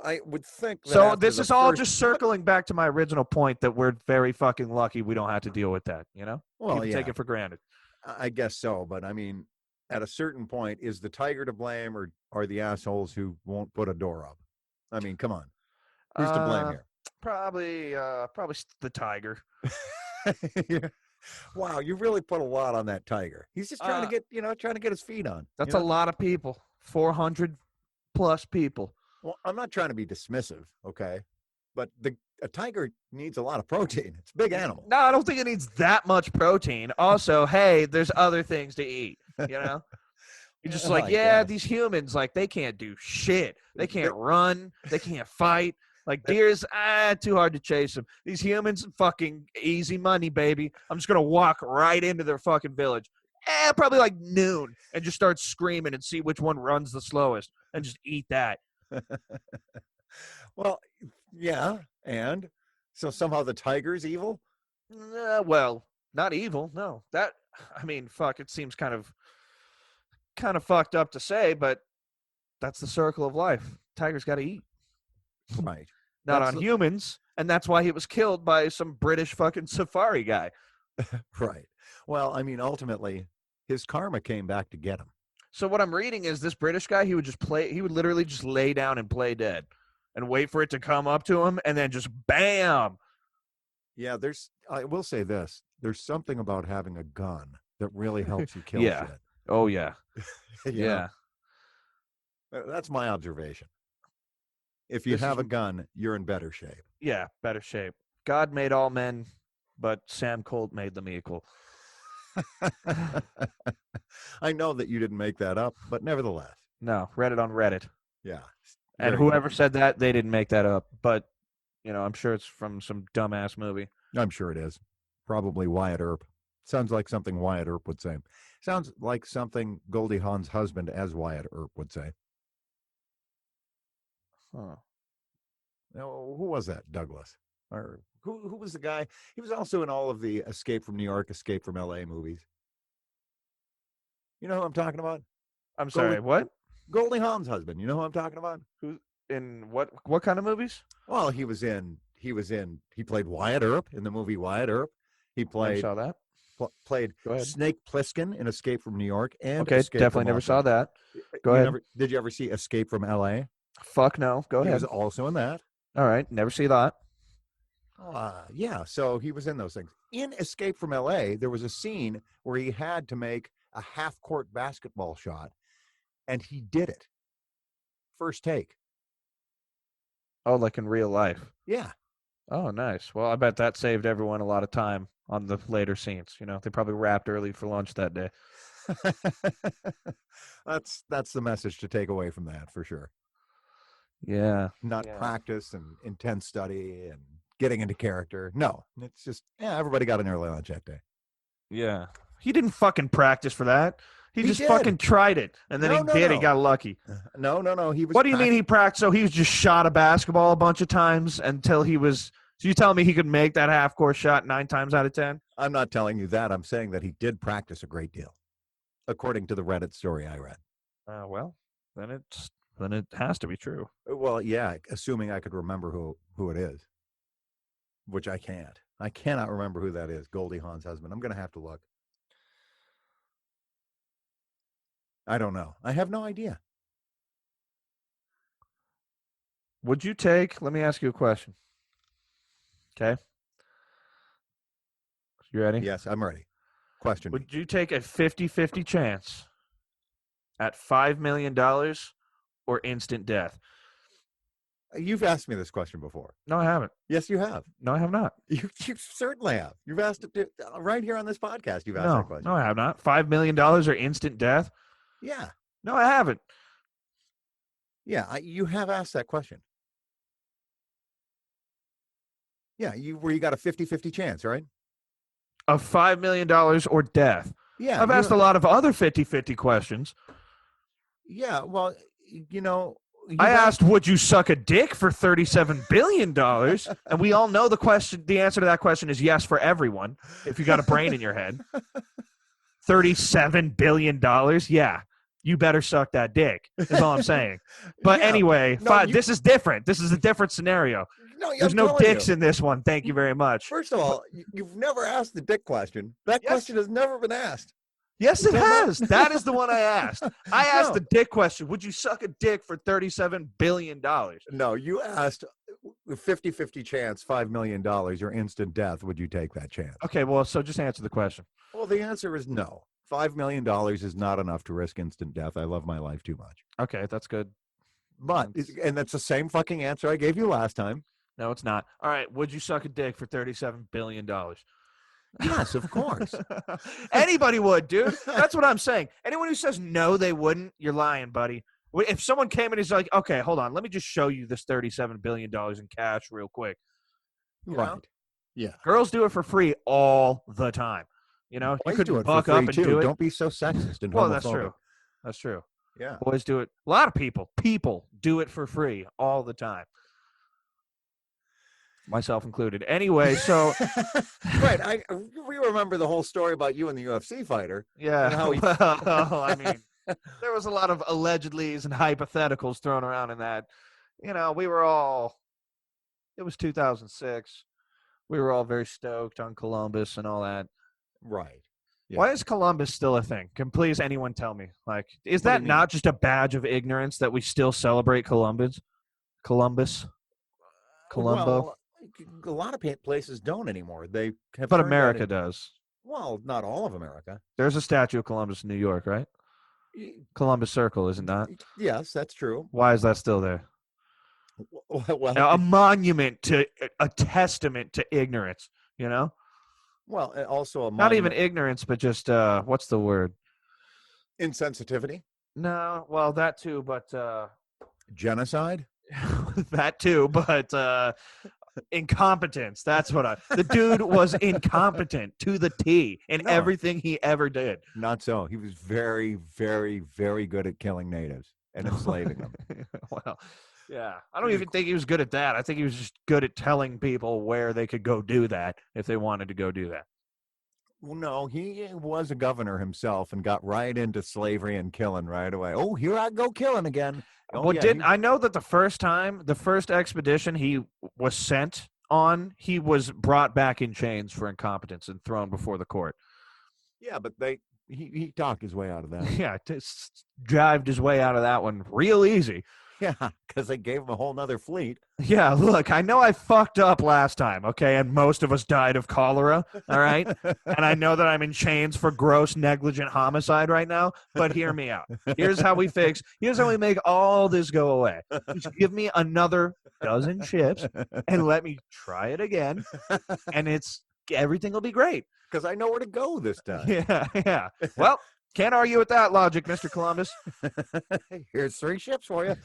I would think. So this is all just circling back to my original point that we're very fucking lucky we don't have to deal with that. Well, people take it for granted. I guess so, but I mean, at a certain point, is the tiger to blame, or are the assholes who won't put a door up? I mean, come on, who's to blame here? Probably the tiger. Yeah. Wow, you really put a lot on that tiger. He's just trying to get his feet on. That's a lot of people. 400 plus people. Well, I'm not trying to be dismissive, okay? But a tiger needs a lot of protein. It's a big animal. No, I don't think it needs that much protein. Also, hey, there's other things to eat, You're just these humans, they can't do shit. They can't run. They can't fight. Like deer's, too hard to chase them. These humans, fucking easy money, baby. I'm just going to walk right into their fucking village. Probably like noon and just start screaming and see which one runs the slowest and just eat that. Well, yeah. And so somehow the tiger's evil? Well, not evil. No, it seems kind of fucked up to say, but that's the circle of life. Tiger's got to eat. Right. Not on humans, and that's why he was killed by some British fucking safari guy. Right. Well, I mean, ultimately, his karma came back to get him. So what I'm reading is this British guy, he would literally just lay down and play dead and wait for it to come up to him and then just bam. Yeah, I will say this. There's something about having a gun that really helps you kill Yeah. shit. Oh, yeah. You Yeah. know? That's my observation. If you have a gun, you're in better shape. Yeah, better shape. God made all men, but Sam Colt made them equal. I know that you didn't make that up, but nevertheless. No, read it on Reddit. Yeah. And whoever said that, they didn't make that up. But, I'm sure it's from some dumbass movie. I'm sure it is. Probably Wyatt Earp. Sounds like something Wyatt Earp would say. Sounds like something Goldie Hawn's husband, as Wyatt Earp, would say. Huh. Now, who was that? Douglas? Or who was the guy? He was also in all of the Escape from New York, Escape from L.A. movies. You know who I'm talking about? I'm sorry, what? Goldie Hawn's husband. You know who I'm talking about? Who in what kind of movies? Well, he played Wyatt Earp in the movie Wyatt Earp. He I saw that. Played Go ahead. Snake Plissken in Escape from New York. And okay, Escape definitely from never Los saw Angeles. that. Go ahead. Did you ever see Escape from L.A.? Fuck no. Go He ahead. was also in that. All right, never see that. Yeah, so he was in those things. In Escape from L.A., there was a scene where he had to make a half-court basketball shot, and he did it. First take. Oh, like in real life. Yeah. Oh, nice. Well, I bet that saved everyone a lot of time on the later scenes. They probably wrapped early for lunch that day. That's the message to take away from that, for sure. Yeah. Not practice and intense study and getting into character. No, it's just, everybody got an early lunch that day. Yeah. He didn't fucking practice for that. He just did. fucking tried it, and then he got lucky. No. He was. What do you mean he practiced? So he was just shot a basketball a bunch of times until he was. So you telling me he could make that half-court shot 9 times out of 10? I'm not telling you that. I'm saying that he did practice a great deal, according to the Reddit story I read. Well, then it has to be true. Well, yeah, assuming I could remember who it is, which I can't. I cannot remember who that is. Goldie Hawn's husband. I'm going to have to look. I don't know. I have no idea. Would you take, let me ask you a question. Okay. You ready? Yes, I'm ready. Question. Would you take a 50-50 chance at $5 million or instant death? You've asked me this question before. No, I haven't. Yes, you have. No, I have not. You certainly have. You've asked it right here on this podcast. You've asked that question. No, I have not. $5 million or instant death? Yeah. No, I haven't. Yeah, you have asked that question. Yeah, you got a 50-50 chance, right? Of $5 million or death. Yeah. I've asked a lot of other 50-50 questions. Yeah, well, I asked, would you suck a dick for $37 billion? And we all know the answer to that question is yes for everyone, if you got a brain in your head. $37 billion? Yeah. You better suck that dick, is all I'm saying. But anyway, this is different. This is a different scenario. There's no dicks in this one. Thank you very much. First of all, you've never asked the dick question. That question has never been asked. Yes, it has. That is the one I asked. I asked the dick question. Would you suck a dick for $37 billion? No, you asked 50-50 chance, $5 million or instant death. Would you take that chance? Okay, well, so just answer the question. Well, the answer is no. $5 million is not enough to risk instant death. I love my life too much. Okay, that's good. And that's the same fucking answer I gave you last time. No, it's not. All right, would you suck a dick for $37 billion? Yes, of course. Anybody would, dude. That's what I'm saying. Anyone who says no, they wouldn't, you're lying, buddy. If someone came and is like, okay, hold on, let me just show you this $37 billion in cash real quick. You know? Yeah. Girls do it for free all the time. You couldn't buck up and do it. Don't be so sexist and well, homophobic. that's true. That's true. Yeah. Boys do it. A lot of people do it for free all the time. Myself included. Anyway, so right, we remember the whole story about you and the UFC fighter. Yeah. And how he... well, I mean, there was a lot of allegedlys and hypotheticals thrown around in that. We were all. It was 2006. We were all very stoked on Columbus and all that. Right. Yeah. Why is Columbus still a thing? Can please anyone tell me? Like, is What do that you mean? not just a badge of ignorance that we still celebrate Columbus? Columbus? Columbo? Well, a lot of places don't anymore. They have But turned that America in. does. Well, not all of America. There's a statue of Columbus in New York, right? Columbus Circle, isn't that? Yes, that's true. Why is that still there? Well, A monument to a testament to ignorance, you know? also a Not even monument ignorance, but just what's the word? insensitivity, No, well that too, but genocide. that too, but incompetence. That's what the dude was incompetent to the T in No. everything he ever did. Not so. He was very, very, very good at killing natives and enslaving them. Well, yeah. I don't even think he was good at that. I think he was just good at telling people where they could go do that if they wanted to go do that. Well, no, he was a governor himself and got right into slavery and killing right away. Oh, here I go killing again. Oh, Well, yeah, I know that the first expedition he was sent on, he was brought back in chains for incompetence and thrown before the court. yeah, but he talked his way out of that. Yeah, jived his way out of that one real easy. Yeah, because they gave him a whole nother fleet. Yeah, look, I know I fucked up last time, okay, and most of us died of cholera, all right? And I know that I'm in chains for gross negligent homicide right now, but hear me out. Here's how we make all this go away. Just give me another dozen ships and let me try it again, and everything will be great. Because I know where to go this time. Yeah. Well, can't argue with that logic, Mr. Columbus. Here's 3 ships for you.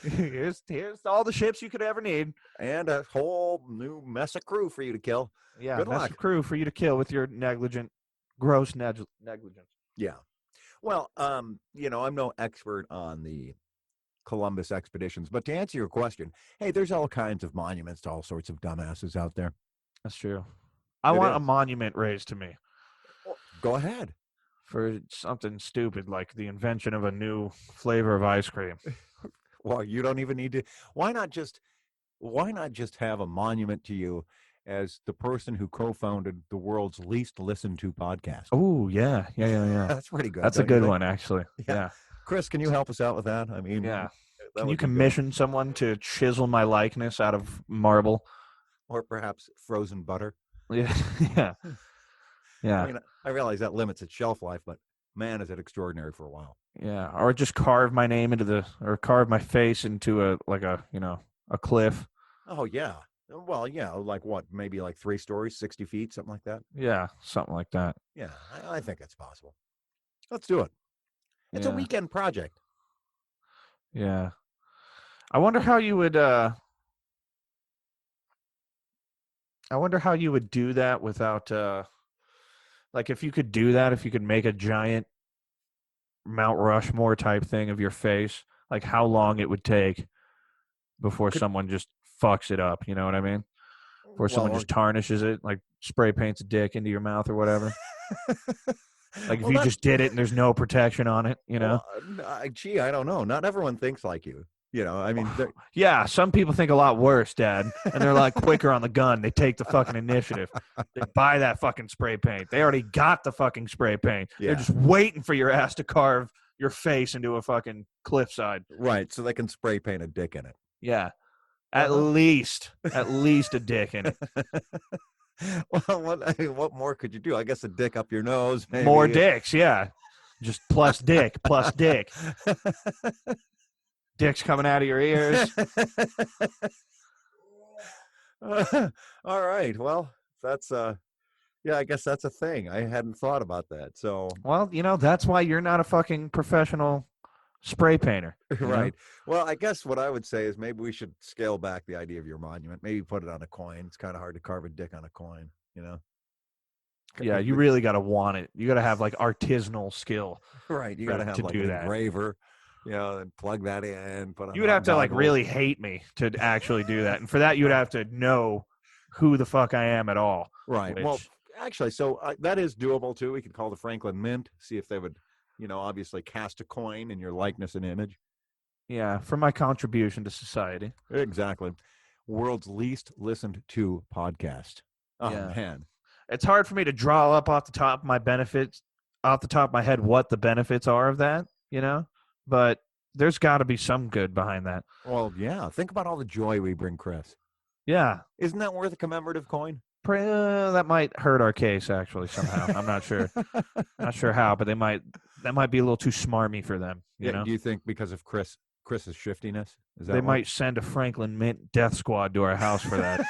Here's all the ships you could ever need. And a whole new mess of crew for you to kill. Yeah, Good mess luck. of crew for you to kill with your gross negligence. Yeah. Well, I'm no expert on the Columbus expeditions, but to answer your question, hey, there's all kinds of monuments to all sorts of dumbasses out there. That's true. I want a monument raised to me. Well, go ahead. For something stupid like the invention of a new flavor of ice cream. Well, you don't even need to. Why not just have a monument to you as the person who co-founded the world's least listened to podcast? Oh, yeah. That's pretty good. That's a good one, actually. Yeah. Chris, can you help us out with that? I mean, yeah. Can you commission someone to chisel my likeness out of marble? Or perhaps frozen butter? Yeah. Yeah. I mean, I realize that limits its shelf life, but man, is it extraordinary for a while. Yeah. Or just carve my name or carve my face into a cliff. Oh, yeah. Well, yeah. Like what? Maybe like 3 stories, 60 feet, something like that. Yeah. Something like that. Yeah. I think it's possible. Let's do it. It's a weekend project. Yeah. I wonder how you would do that without like if you could do that, if you could make a giant Mount Rushmore type thing of your face, like how long it would take before someone just fucks it up, you know what I mean? Or someone just tarnishes it, like spray paints a dick into your mouth or whatever. Like if you just did it and there's no protection on it, you know? Gee, I don't know. Not everyone thinks like you. You know, I mean, yeah, some people think a lot worse, Dad, and they're like quicker on the gun. They take the fucking initiative. They buy that fucking spray paint. They already got the fucking spray paint. Yeah. They're just waiting for your ass to carve your face into a fucking cliffside. Right, so they can spray paint a dick in it. Yeah, at least a dick in it. Well, what more could you do? I guess a dick up your nose. Maybe. More dicks, yeah. Just plus dick. Dicks coming out of your ears. All right. Well, that's I guess that's a thing. I hadn't thought about that. So, well, that's why you're not a fucking professional spray painter. Right. Well, I guess what I would say is maybe we should scale back the idea of your monument. Maybe put it on a coin. It's kind of hard to carve a dick on a coin, Yeah, you really got to want it. You got to have like artisanal skill. Right. You got to have like an engraver. And plug that in. You would have to like really hate me to actually do that, and for that you would have to know who the fuck I am at all. Right. Well, actually, so that is doable too. We could call the Franklin Mint, see if they would, obviously cast a coin in your likeness and image. Yeah, for my contribution to society. Exactly. World's least listened to podcast. Oh man, it's hard for me to draw up off the top of my benefits off the top of my head what the benefits are of that, but there's got to be some good behind that. Well, yeah. Think about all the joy we bring, Chris. Yeah. Isn't that worth a commemorative coin? That might hurt our case actually somehow. I'm not sure. Not sure how, but that might be a little too smarmy for them. You know. Do you think because of Chris's shiftiness? Is that They what? might send a Franklin Mint death squad to our house for that.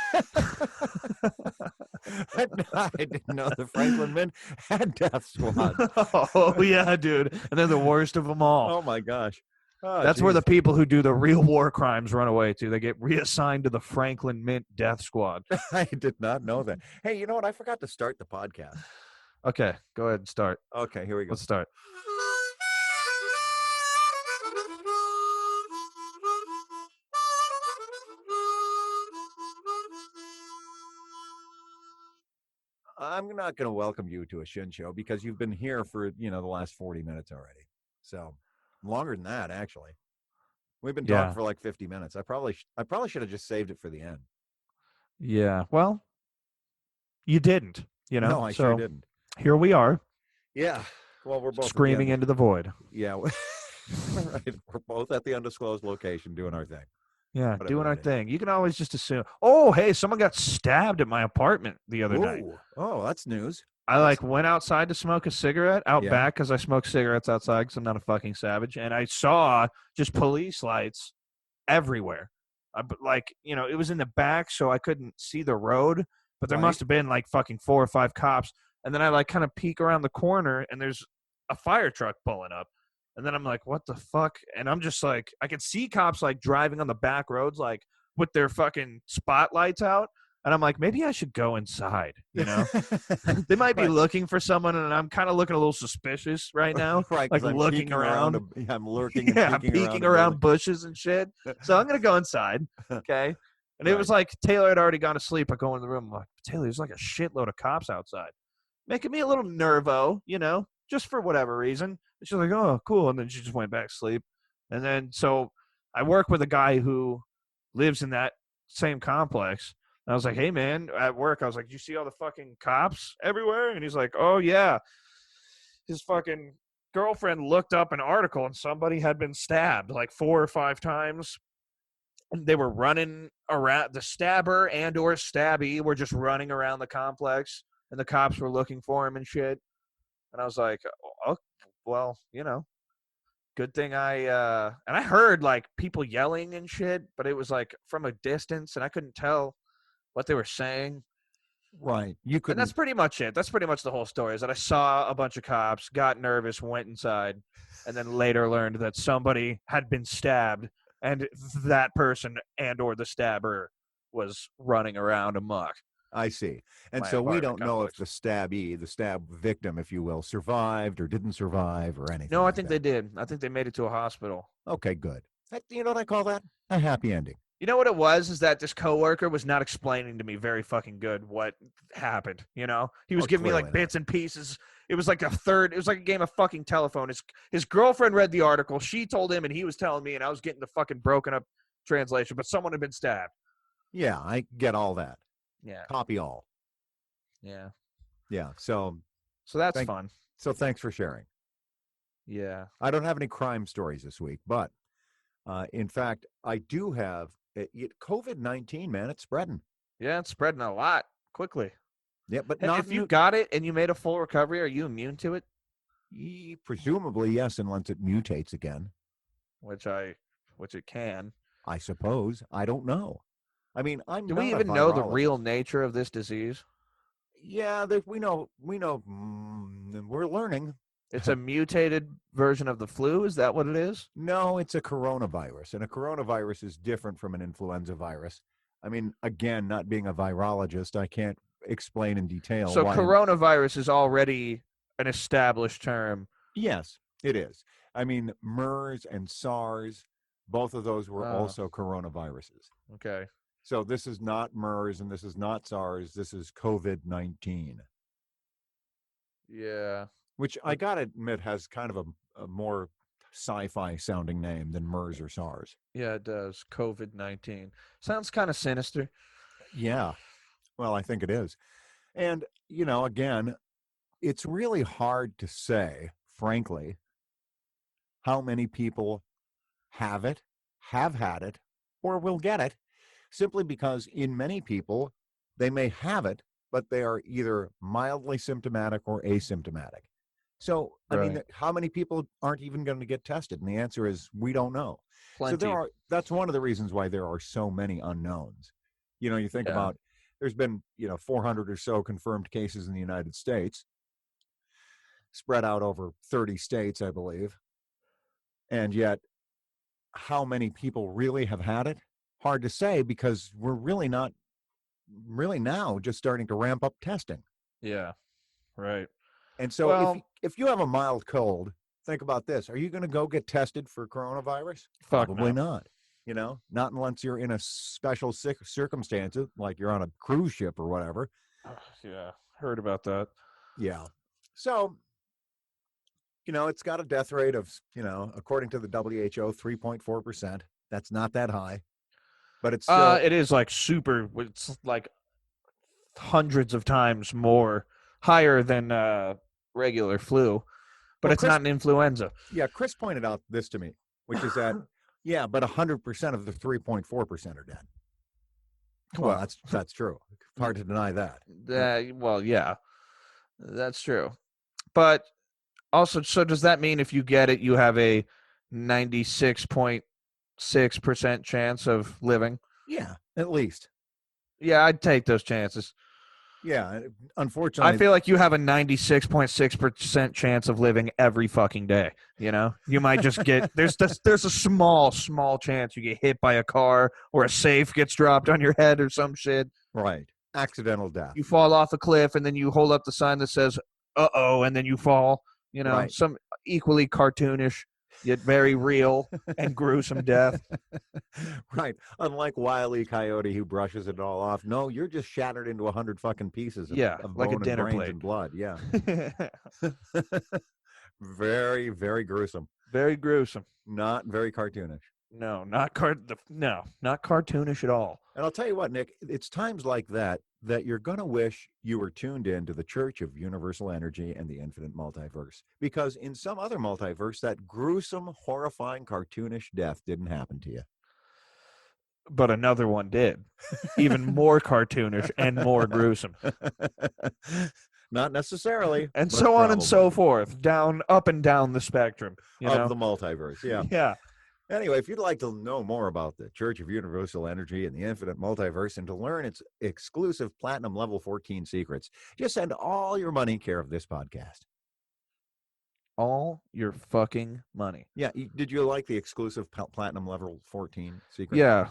I didn't know the Franklin Mint had death squads. Oh yeah, dude, and they're the worst of them all. Oh my gosh. Oh, That's where the people who do the real war crimes run away to. They get reassigned to the Franklin Mint death squad. I did not know that. Hey, you know what? I forgot to start the podcast. Okay, go ahead and start. Okay, here we go. Let's start. I'm not going to welcome you to a shin show because you've been here for, the last 40 minutes already. So longer than that, actually. We've been talking for like 50 minutes. I probably should have just saved it for the end. Yeah. Well, you didn't, No, I sure didn't. Here we are. Yeah. Well, we're both screaming into the void. Yeah. Right. We're both at the undisclosed location doing our thing. Yeah, doing our thing. You can always just assume, oh, hey, someone got stabbed at my apartment the other night. Oh, that's news. I went outside to smoke a cigarette out back because I smoke cigarettes outside because I'm not a fucking savage. And I saw just police lights everywhere. It was in the back, so I couldn't see the road. But there must have been like fucking 4 or 5 cops. And then I kind of peek around the corner and there's a fire truck pulling up. And then I'm like, what the fuck? And I'm just like, I could see cops like driving on the back roads, like with their fucking spotlights out. And I'm like, maybe I should go inside, They might be looking for someone, and I'm kind of looking a little suspicious right now. Right, like looking around. I'm lurking and I'm peeking around bushes and shit. So I'm going to go inside, okay? And it was like Taylor had already gone to sleep. I go in the room, I'm like, Taylor, there's like a shitload of cops outside. Making me a little nervo, just for whatever reason. And she's like, oh, cool. And then she just went back to sleep. And then so I work with a guy who lives in that same complex. And I was like, hey, man, at work, I was like, do you see all the fucking cops everywhere? And he's like, oh, yeah. His fucking girlfriend looked up an article and somebody had been stabbed like 4 or 5 times. And they were running around. The stabber and or stabby were just running around the complex. And the cops were looking for him and shit. And I was like, oh, well, good thing and I heard like people yelling and shit, but it was like from a distance and I couldn't tell what they were saying. Right. You couldn't. And that's pretty much it. That's pretty much the whole story is that I saw a bunch of cops, got nervous, went inside, and then later learned that somebody had been stabbed and that person and or the stabber was running around amok. I see. And so we don't know if the stab victim, if you will, survived or didn't survive or anything. No, I think they did. I think they made it to a hospital. Okay, good. You know what I call that? A happy ending. You know what it was? Is that this coworker was not explaining to me very fucking good what happened. He was giving me like bits and pieces. It was like it was like a game of fucking telephone. His girlfriend read the article. She told him and he was telling me and I was getting the fucking broken up translation, but someone had been stabbed. Yeah, I get all that. Yeah. Copy all. Yeah. Yeah. So that's fun. So thanks for sharing. Yeah. I don't have any crime stories this week, but in fact, I do have COVID-19, man. It's spreading. Yeah, it's spreading a lot quickly. Yeah, but if you got it and you made a full recovery, are you immune to it? Presumably, yes, unless it mutates again. Which it can. I suppose. I don't know. I mean, do we even know the real nature of this disease? Yeah, we know. We're learning. It's a mutated version of the flu. Is that what it is? No, it's a coronavirus, and a coronavirus is different from an influenza virus. I mean, again, not being a virologist, I can't explain in detail. So coronavirus is already an established term. Yes, it is. I mean, MERS and SARS, both of those were also coronaviruses. Okay. So this is not MERS and this is not SARS. This is COVID-19. Yeah. Which I got to admit has kind of a more sci-fi sounding name than MERS or SARS. Yeah, it does. COVID-19. Sounds kind of sinister. Yeah. Well, I think it is. And, again, it's really hard to say, frankly, how many people have it, have had it, or will get it, simply because in many people, they may have it, but they are either mildly symptomatic or asymptomatic. So, I mean, Right. how many people aren't even going to get tested? And the answer is we don't know. So Plenty. that's one of the reasons why there are so many unknowns. You think Yeah. about, there's been, 400 or so confirmed cases in the United States, spread out over 30 states, I believe. And yet, how many people really have had it? Hard to say, because we're really not really now just starting to ramp up testing. Yeah. Right. And so Well, if you have a mild cold, think about this. Are you going to go get tested for coronavirus? fuck Probably no. not. Not unless you're in a special circumstances, like you're on a cruise ship or whatever. Yeah. Heard about that. Yeah. So, it's got a death rate of, according to the WHO, 3.4%. That's not that high, but it's still. It is like super. It's like hundreds of times more higher than regular flu, but Well, it's not an influenza. Yeah, Chris pointed out this to me, which is that, yeah, but 100% of the 3.4% are dead. Well, that's true. Hard to deny that. Well, yeah, that's true. But also, so does that mean if you get it, you have a 96.6% chance of living? Yeah, at least. Yeah, I'd take those chances. Yeah, unfortunately. I feel like you have a 96.6% chance of living every fucking day. You might just get there's a small chance you get hit by a car or a safe gets dropped on your head or some shit. Right. Accidental death. You fall off a cliff and then you hold up the sign that says "uh-oh" and then you fall. Right. Some equally cartoonish yet very real and gruesome death. Right. Unlike Wile E. Coyote, who brushes it all off. No, you're just shattered into 100 fucking pieces of, Yeah, of like a bone and dinner brains plate. and blood. Yeah. Very, very gruesome. Very gruesome. Not very cartoonish. No, not cartoonish at all. And I'll tell you what, Nick, it's times like that you're going to wish you were tuned in to the Church of Universal Energy and the Infinite Multiverse. Because in some other multiverse, that gruesome, horrifying, cartoonish death didn't happen to you. But another one did. Even more cartoonish and more gruesome. Not necessarily. And so on and so forth, up and down the spectrum. Of the multiverse, yeah. Yeah. Anyway, if you'd like to know more about the Church of Universal Energy and the Infinite Multiverse and to learn its exclusive Platinum Level 14 secrets, just send all your money care of this podcast. All your fucking money. Yeah. Did you like the exclusive Platinum Level 14 secret? Yeah,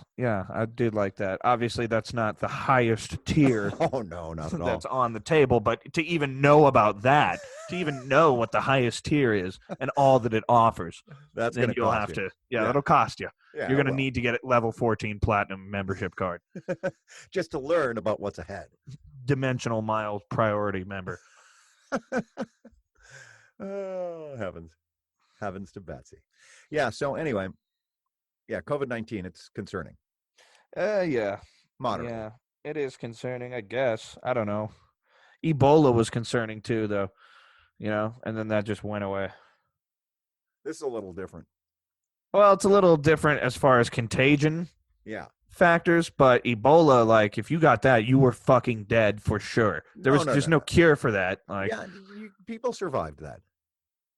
I did like that. Obviously, that's not the highest tier. Oh, no, not at all. That's on the table, but to even know about that, to even know what the highest tier is and all that it offers, that's then going to you'll cost have you. to. Yeah, that'll cost you. Yeah, You're going to need to get a level 14 platinum membership card. Just to learn about what's ahead. Dimensional miles priority member. Oh, heavens to Betsy. Yeah. So anyway, yeah, COVID-19, it's concerning. Yeah. Moderately. Yeah, it is concerning, I guess. I don't know. Ebola was concerning too, though. And then that just went away. This is a little different. Well, it's a little different as far as contagion. Yeah. Factors, but Ebola, like if you got that, you were fucking dead for sure. There's no cure for that. Like, yeah, people survived that.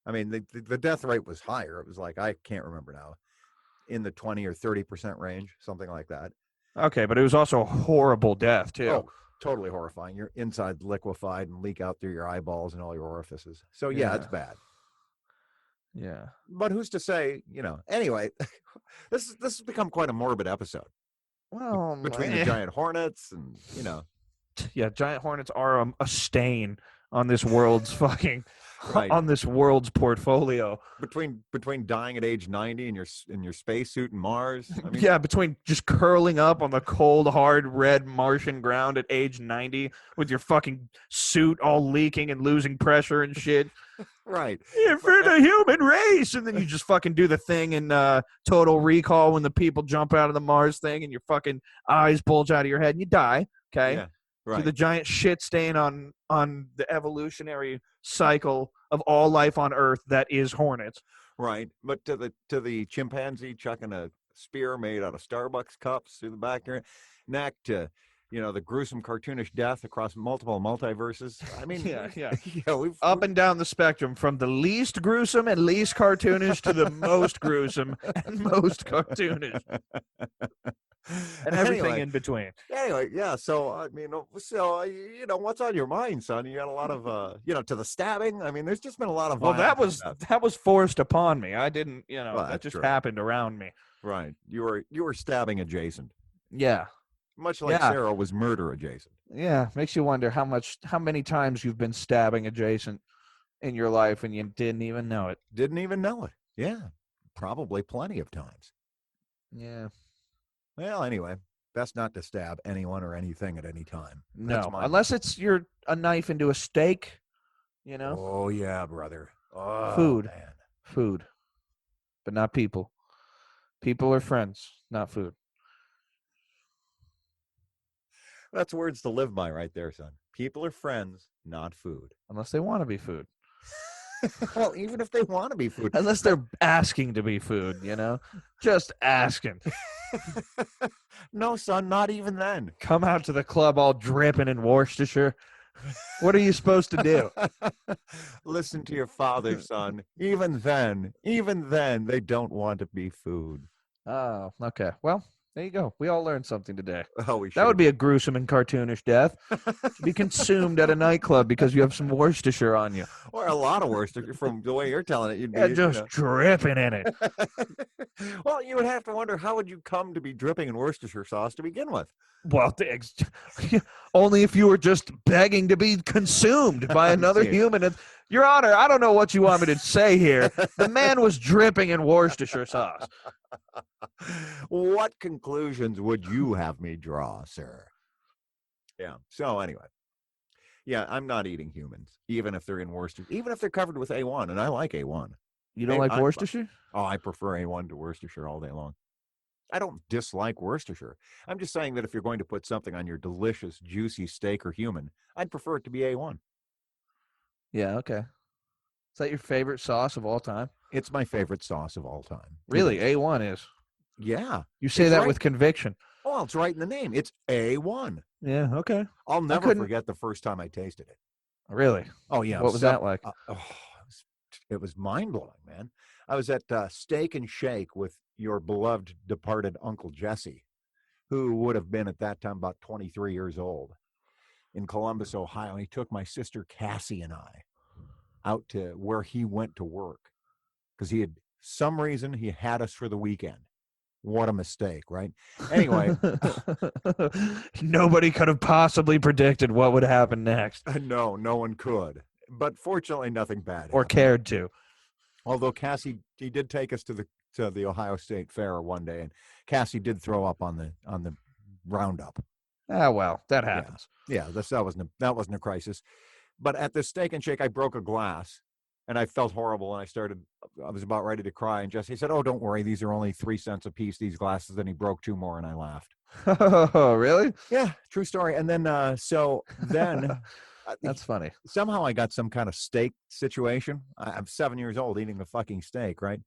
I mean, the death rate was higher. It was like, I can't remember now, in the 20 or 30% range, something like that. Okay, but it was also a horrible death too. Oh, totally horrifying. Your insides liquefied and leak out through your eyeballs and all your orifices. So yeah, it's bad. Yeah. But who's to say, anyway, this has become quite a morbid episode. Well, between the giant hornets and, Yeah, giant hornets are a stain on this world's fucking right. on this world's portfolio. Between dying at age 90 in your spacesuit in Mars. I mean, yeah, between just curling up on the cold, hard, red Martian ground at age 90 with your fucking suit all leaking and losing pressure and shit. Right. For the human race. And then you just fucking do the thing in Total Recall when the people jump out of the Mars thing and your fucking eyes bulge out of your head and you die. Okay. Yeah. Right. So the giant shit stain on the evolutionary cycle of all life on Earth that is hornets. Right. But to the chimpanzee chucking a spear made out of Starbucks cups through the back of your neck, to the gruesome cartoonish death across multiple multiverses. I mean, Yeah. we've Up and down the spectrum, from the least gruesome and least cartoonish to the most gruesome and most cartoonish, and everything in between. Anyway, yeah. So I mean, what's on your mind, son? You got a lot of, to the stabbing. I mean, there's just been a lot of. Well, that was forced upon me. I didn't, Well, that just true. happened around me. Right. You were stabbing adjacent. Yeah. Much like Sarah was murder adjacent. Yeah, makes you wonder how many times you've been stabbing adjacent in your life and you didn't even know it. Didn't even know it. Yeah, probably plenty of times. Yeah. Well, anyway, best not to stab anyone or anything at any time. No, unless it's a knife into a steak, Oh, yeah, brother. Oh, food. Man. Food. But not people. People are friends, not food. That's words to live by right there, son. People are friends, not food. Unless they want to be food. Well, even if they want to be food. Unless they're asking to be food, Just asking. No, son, not even then. Come out to the club all dripping in Worcestershire. What are you supposed to do? Listen to your father, son. Even then, they don't want to be food. Oh, okay. Well, there you go. We all learned something today. Oh, that would be a gruesome and cartoonish death. To be consumed at a nightclub because you have some Worcestershire on you. Or a lot of Worcestershire, from the way you're telling it. You'd be, just dripping in it. Well, you would have to wonder, how would you come to be dripping in Worcestershire sauce to begin with? Well, only if you were just begging to be consumed by another human. Your Honor, I don't know what you want me to say here. The man was dripping in Worcestershire sauce. What conclusions would you have me draw, sir? Yeah. So anyway, yeah, I'm not eating humans, even if they're in Worcestershire, even if they're covered with A1, and I like A1. You don't like Worcestershire? Oh, I prefer A1 to Worcestershire all day long. I don't dislike Worcestershire. I'm just saying that if you're going to put something on your delicious, juicy steak or human, I'd prefer it to be A1. Yeah, okay. Is that your favorite sauce of all time? It's my favorite sauce of all time. Really? A1 is? Yeah. You say that with conviction. Oh, it's right in the name. It's A1. Yeah, okay. I'll never forget the first time I tasted it. Really? Oh, yeah. What was that like? It was mind-blowing, man. I was at Steak and Shake with your beloved departed Uncle Jesse, who would have been at that time about 23 years old, in Columbus, Ohio. He took my sister Cassie and I out to where he went to work because he had us for the weekend. What a mistake, right? Anyway. Nobody could have possibly predicted what would happen next. No one could. But fortunately, nothing bad or happened. Cared to. Although he did take us to the Ohio State Fair one day, and Cassie did throw up on the roundup. Ah, well, that happens. Yeah, that wasn't a crisis. But at the Steak and Shake, I broke a glass, and I felt horrible, and I was about ready to cry, and Jesse said, "Oh, don't worry, these are only 3 cents a piece, these glasses." Then he broke 2 more, and I laughed. Oh, really? Yeah, true story. And then that's funny. Somehow I got some kind of steak situation. I'm 7 years old eating a fucking steak, right?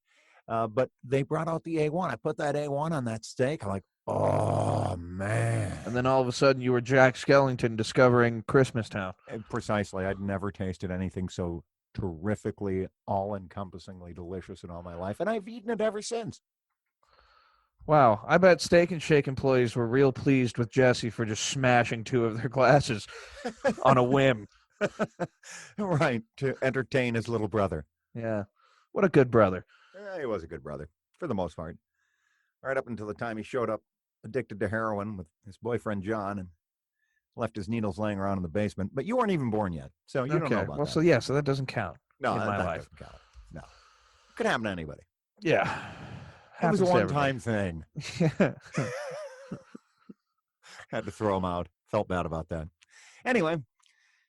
But they brought out the A1. I put that A1 on that steak. I'm like, oh, man. And then all of a sudden you were Jack Skellington discovering Christmastown. Precisely. I'd never tasted anything so terrifically, all-encompassingly delicious in all my life. And I've eaten it ever since. Wow. I bet Steak and Shake employees were real pleased with Jesse for just smashing 2 of their glasses on a whim. Right. To entertain his little brother. Yeah. What a good brother. Yeah, he was a good brother, for the most part. Right up until the time he showed up addicted to heroin with his boyfriend, John, and left his needles laying around in the basement. But you weren't even born yet, so you don't know about that. So that doesn't count in my life. Doesn't count. No. It could happen to anybody. Yeah. It was a one-time thing. Yeah. Had to throw him out. Felt bad about that. Anyway,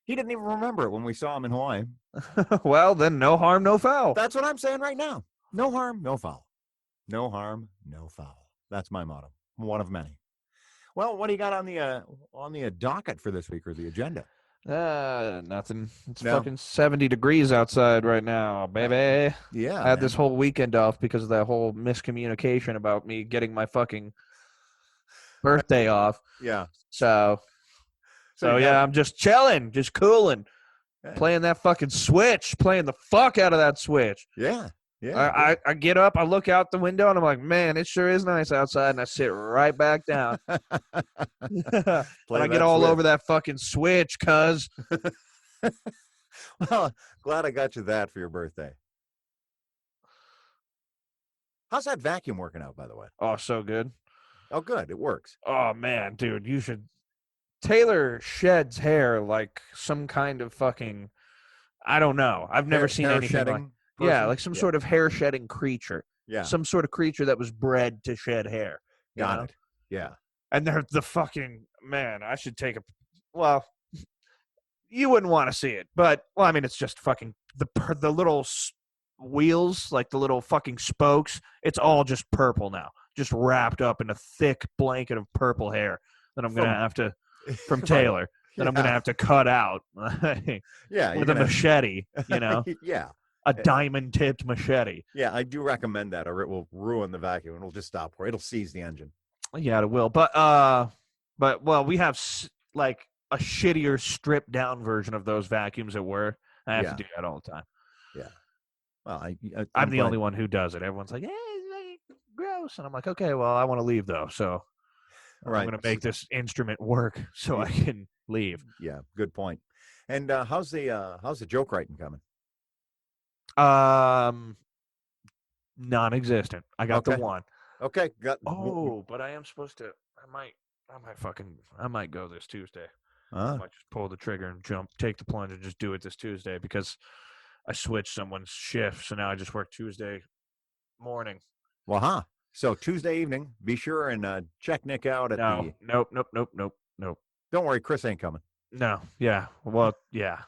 he didn't even remember it when we saw him in Hawaii. Well, then no harm, no foul. That's what I'm saying right now. No harm, no foul. No harm, no foul. That's my motto. One of many. Well, what do you got on the docket for this week, or the agenda? Nothing. It's No. fucking 70 degrees outside right now, baby. Yeah, I had man. this whole weekend off because of that whole miscommunication about me getting my fucking Right. birthday off. Yeah. So, So you're yeah, having. I'm just chilling, just cooling, Yeah. playing that fucking Switch, playing the fuck out of that Switch. Yeah. I get up, I look out the window, and I'm like, man, it sure is nice outside, and I sit right back down. And Play I get that all Switch. over that fucking Switch, cuz. Well, glad I got you that for your birthday. How's that vacuum working out, by the way? Oh, so good. Oh, good. It works. Oh, man, dude, you should. Taylor sheds hair like some kind of fucking. I don't know. I've never seen hair anything like. shedding Yeah, person? like some sort of hair shedding creature. Yeah. Some sort of creature that was bred to shed hair. Got it. Yeah. And they're the fucking man. I should take a. Well, you wouldn't want to see it, but well, I mean, it's just fucking the little wheels, like the little fucking spokes. It's all just purple now, just wrapped up in a thick blanket of purple hair that I'm gonna have to from Taylor that I'm gonna have to cut out Yeah, with a machete. Yeah. A diamond tipped machete. Yeah, I do recommend that, or it will ruin the vacuum. It'll just stop, or it'll seize the engine. Yeah, it will. But well, we have like a shittier stripped down version of those vacuums at work. I have to do that all the time. Yeah. Well, I'm the only one who does it. Everyone's like, "Hey, it's like gross," and I'm like, "Okay, well, I want to leave though, so I'm going to make this instrument work so I can leave." Yeah, good point. And how's the joke writing coming? Non-existent. I got the one. Okay. But I am supposed to. I might go this Tuesday. I might just pull the trigger and take the plunge and just do it this Tuesday because I switched someone's shift, so now I just work Tuesday morning. Well, so Tuesday evening, be sure and check Nick out at the. Nope. Don't worry, Chris ain't coming. No. Yeah. Well, yeah.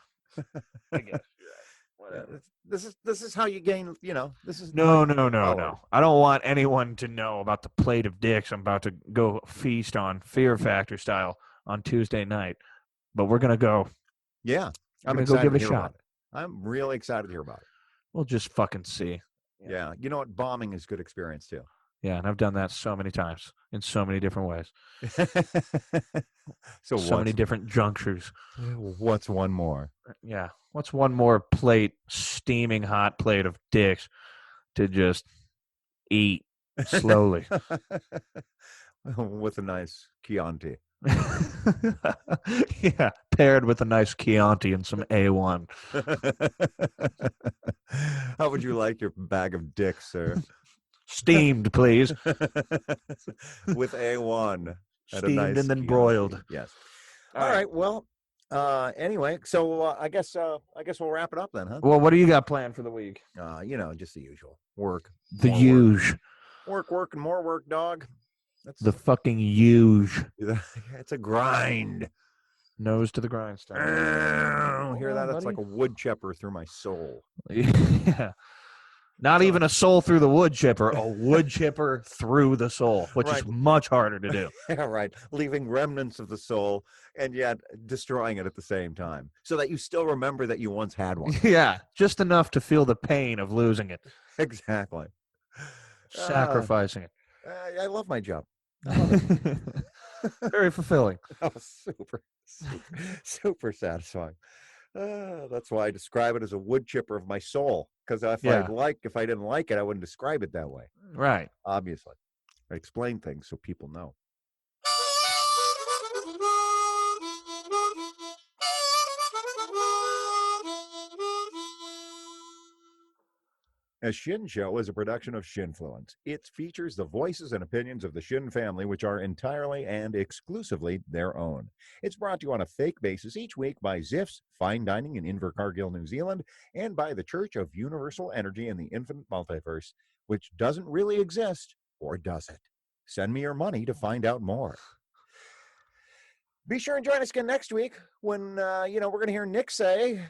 I guess. Whatever. This is how you gain. This is no. I don't want anyone to know about the plate of dicks I'm about to go feast on, Fear Factor style, on Tuesday night. But we're gonna go. Yeah, I'm gonna go give it a shot. I'm really excited to hear about it. We'll just fucking see. Yeah, you know what? Bombing is good experience too. Yeah, and I've done that so many times in so many different ways. so many different junctures. What's one more? Yeah. What's one more steaming hot plate of dicks to just eat slowly? With a nice Chianti. Yeah, paired with a nice Chianti and some A1. How would you like your bag of dicks, sir? Steamed, please. With A1. Steamed and then Chianti. Broiled. Yes. All right. Well, anyway, so I guess we'll wrap it up then, huh? Well, what do you got planned for the week? Just the usual. Work. The huge. Work, and more work, dog. That's the fucking huge. It's a grind. Nose to the grindstone. Hear that? That's like a wood chipper through my soul. Yeah. Not even a soul through the wood chipper, a wood chipper through the soul, which is much harder to do. Yeah, right. Leaving remnants of the soul and yet destroying it at the same time so that you still remember that you once had one. Yeah, just enough to feel the pain of losing it. Exactly. Sacrificing it. I love my job. Very fulfilling. Oh, super satisfying. That's why I describe it as a wood chipper of my soul. Because if I didn't like it, I wouldn't describe it that way. Right. Obviously, I explain things so people know. A Shin Show is a production of Shinfluence. It features the voices and opinions of the Shin family, which are entirely and exclusively their own. It's brought to you on a fake basis each week by Ziff's Fine Dining in Invercargill, New Zealand, and by the Church of Universal Energy in the Infinite Multiverse, which doesn't really exist, or does it? Send me your money to find out more. Be sure and join us again next week when, we're going to hear Nick say...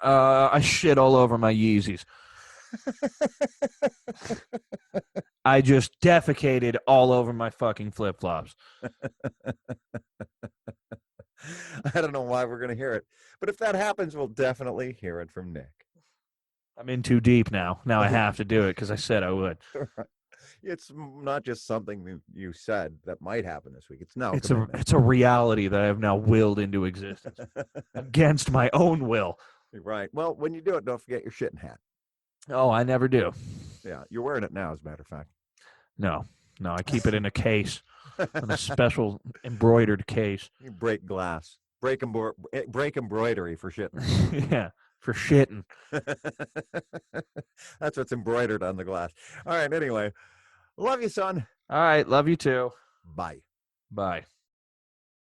I shit all over my Yeezys. I just defecated all over my fucking flip-flops. I don't know why we're going to hear it. But if that happens, we'll definitely hear it from Nick. I'm in too deep now. Now I have to do it because I said I would. It's not just something you said that might happen this week. It's now It's a reality that I have now willed into existence against my own will. Right. Well, when you do it, don't forget your shitting hat. Oh, I never do. Yeah, you're wearing it now, as a matter of fact. No, I keep it in a case, in a special embroidered case. You break glass, break embroidery for shitting. Yeah, for shitting. That's what's embroidered on the glass. All right. Anyway, love you, son. All right, love you too. Bye. Bye.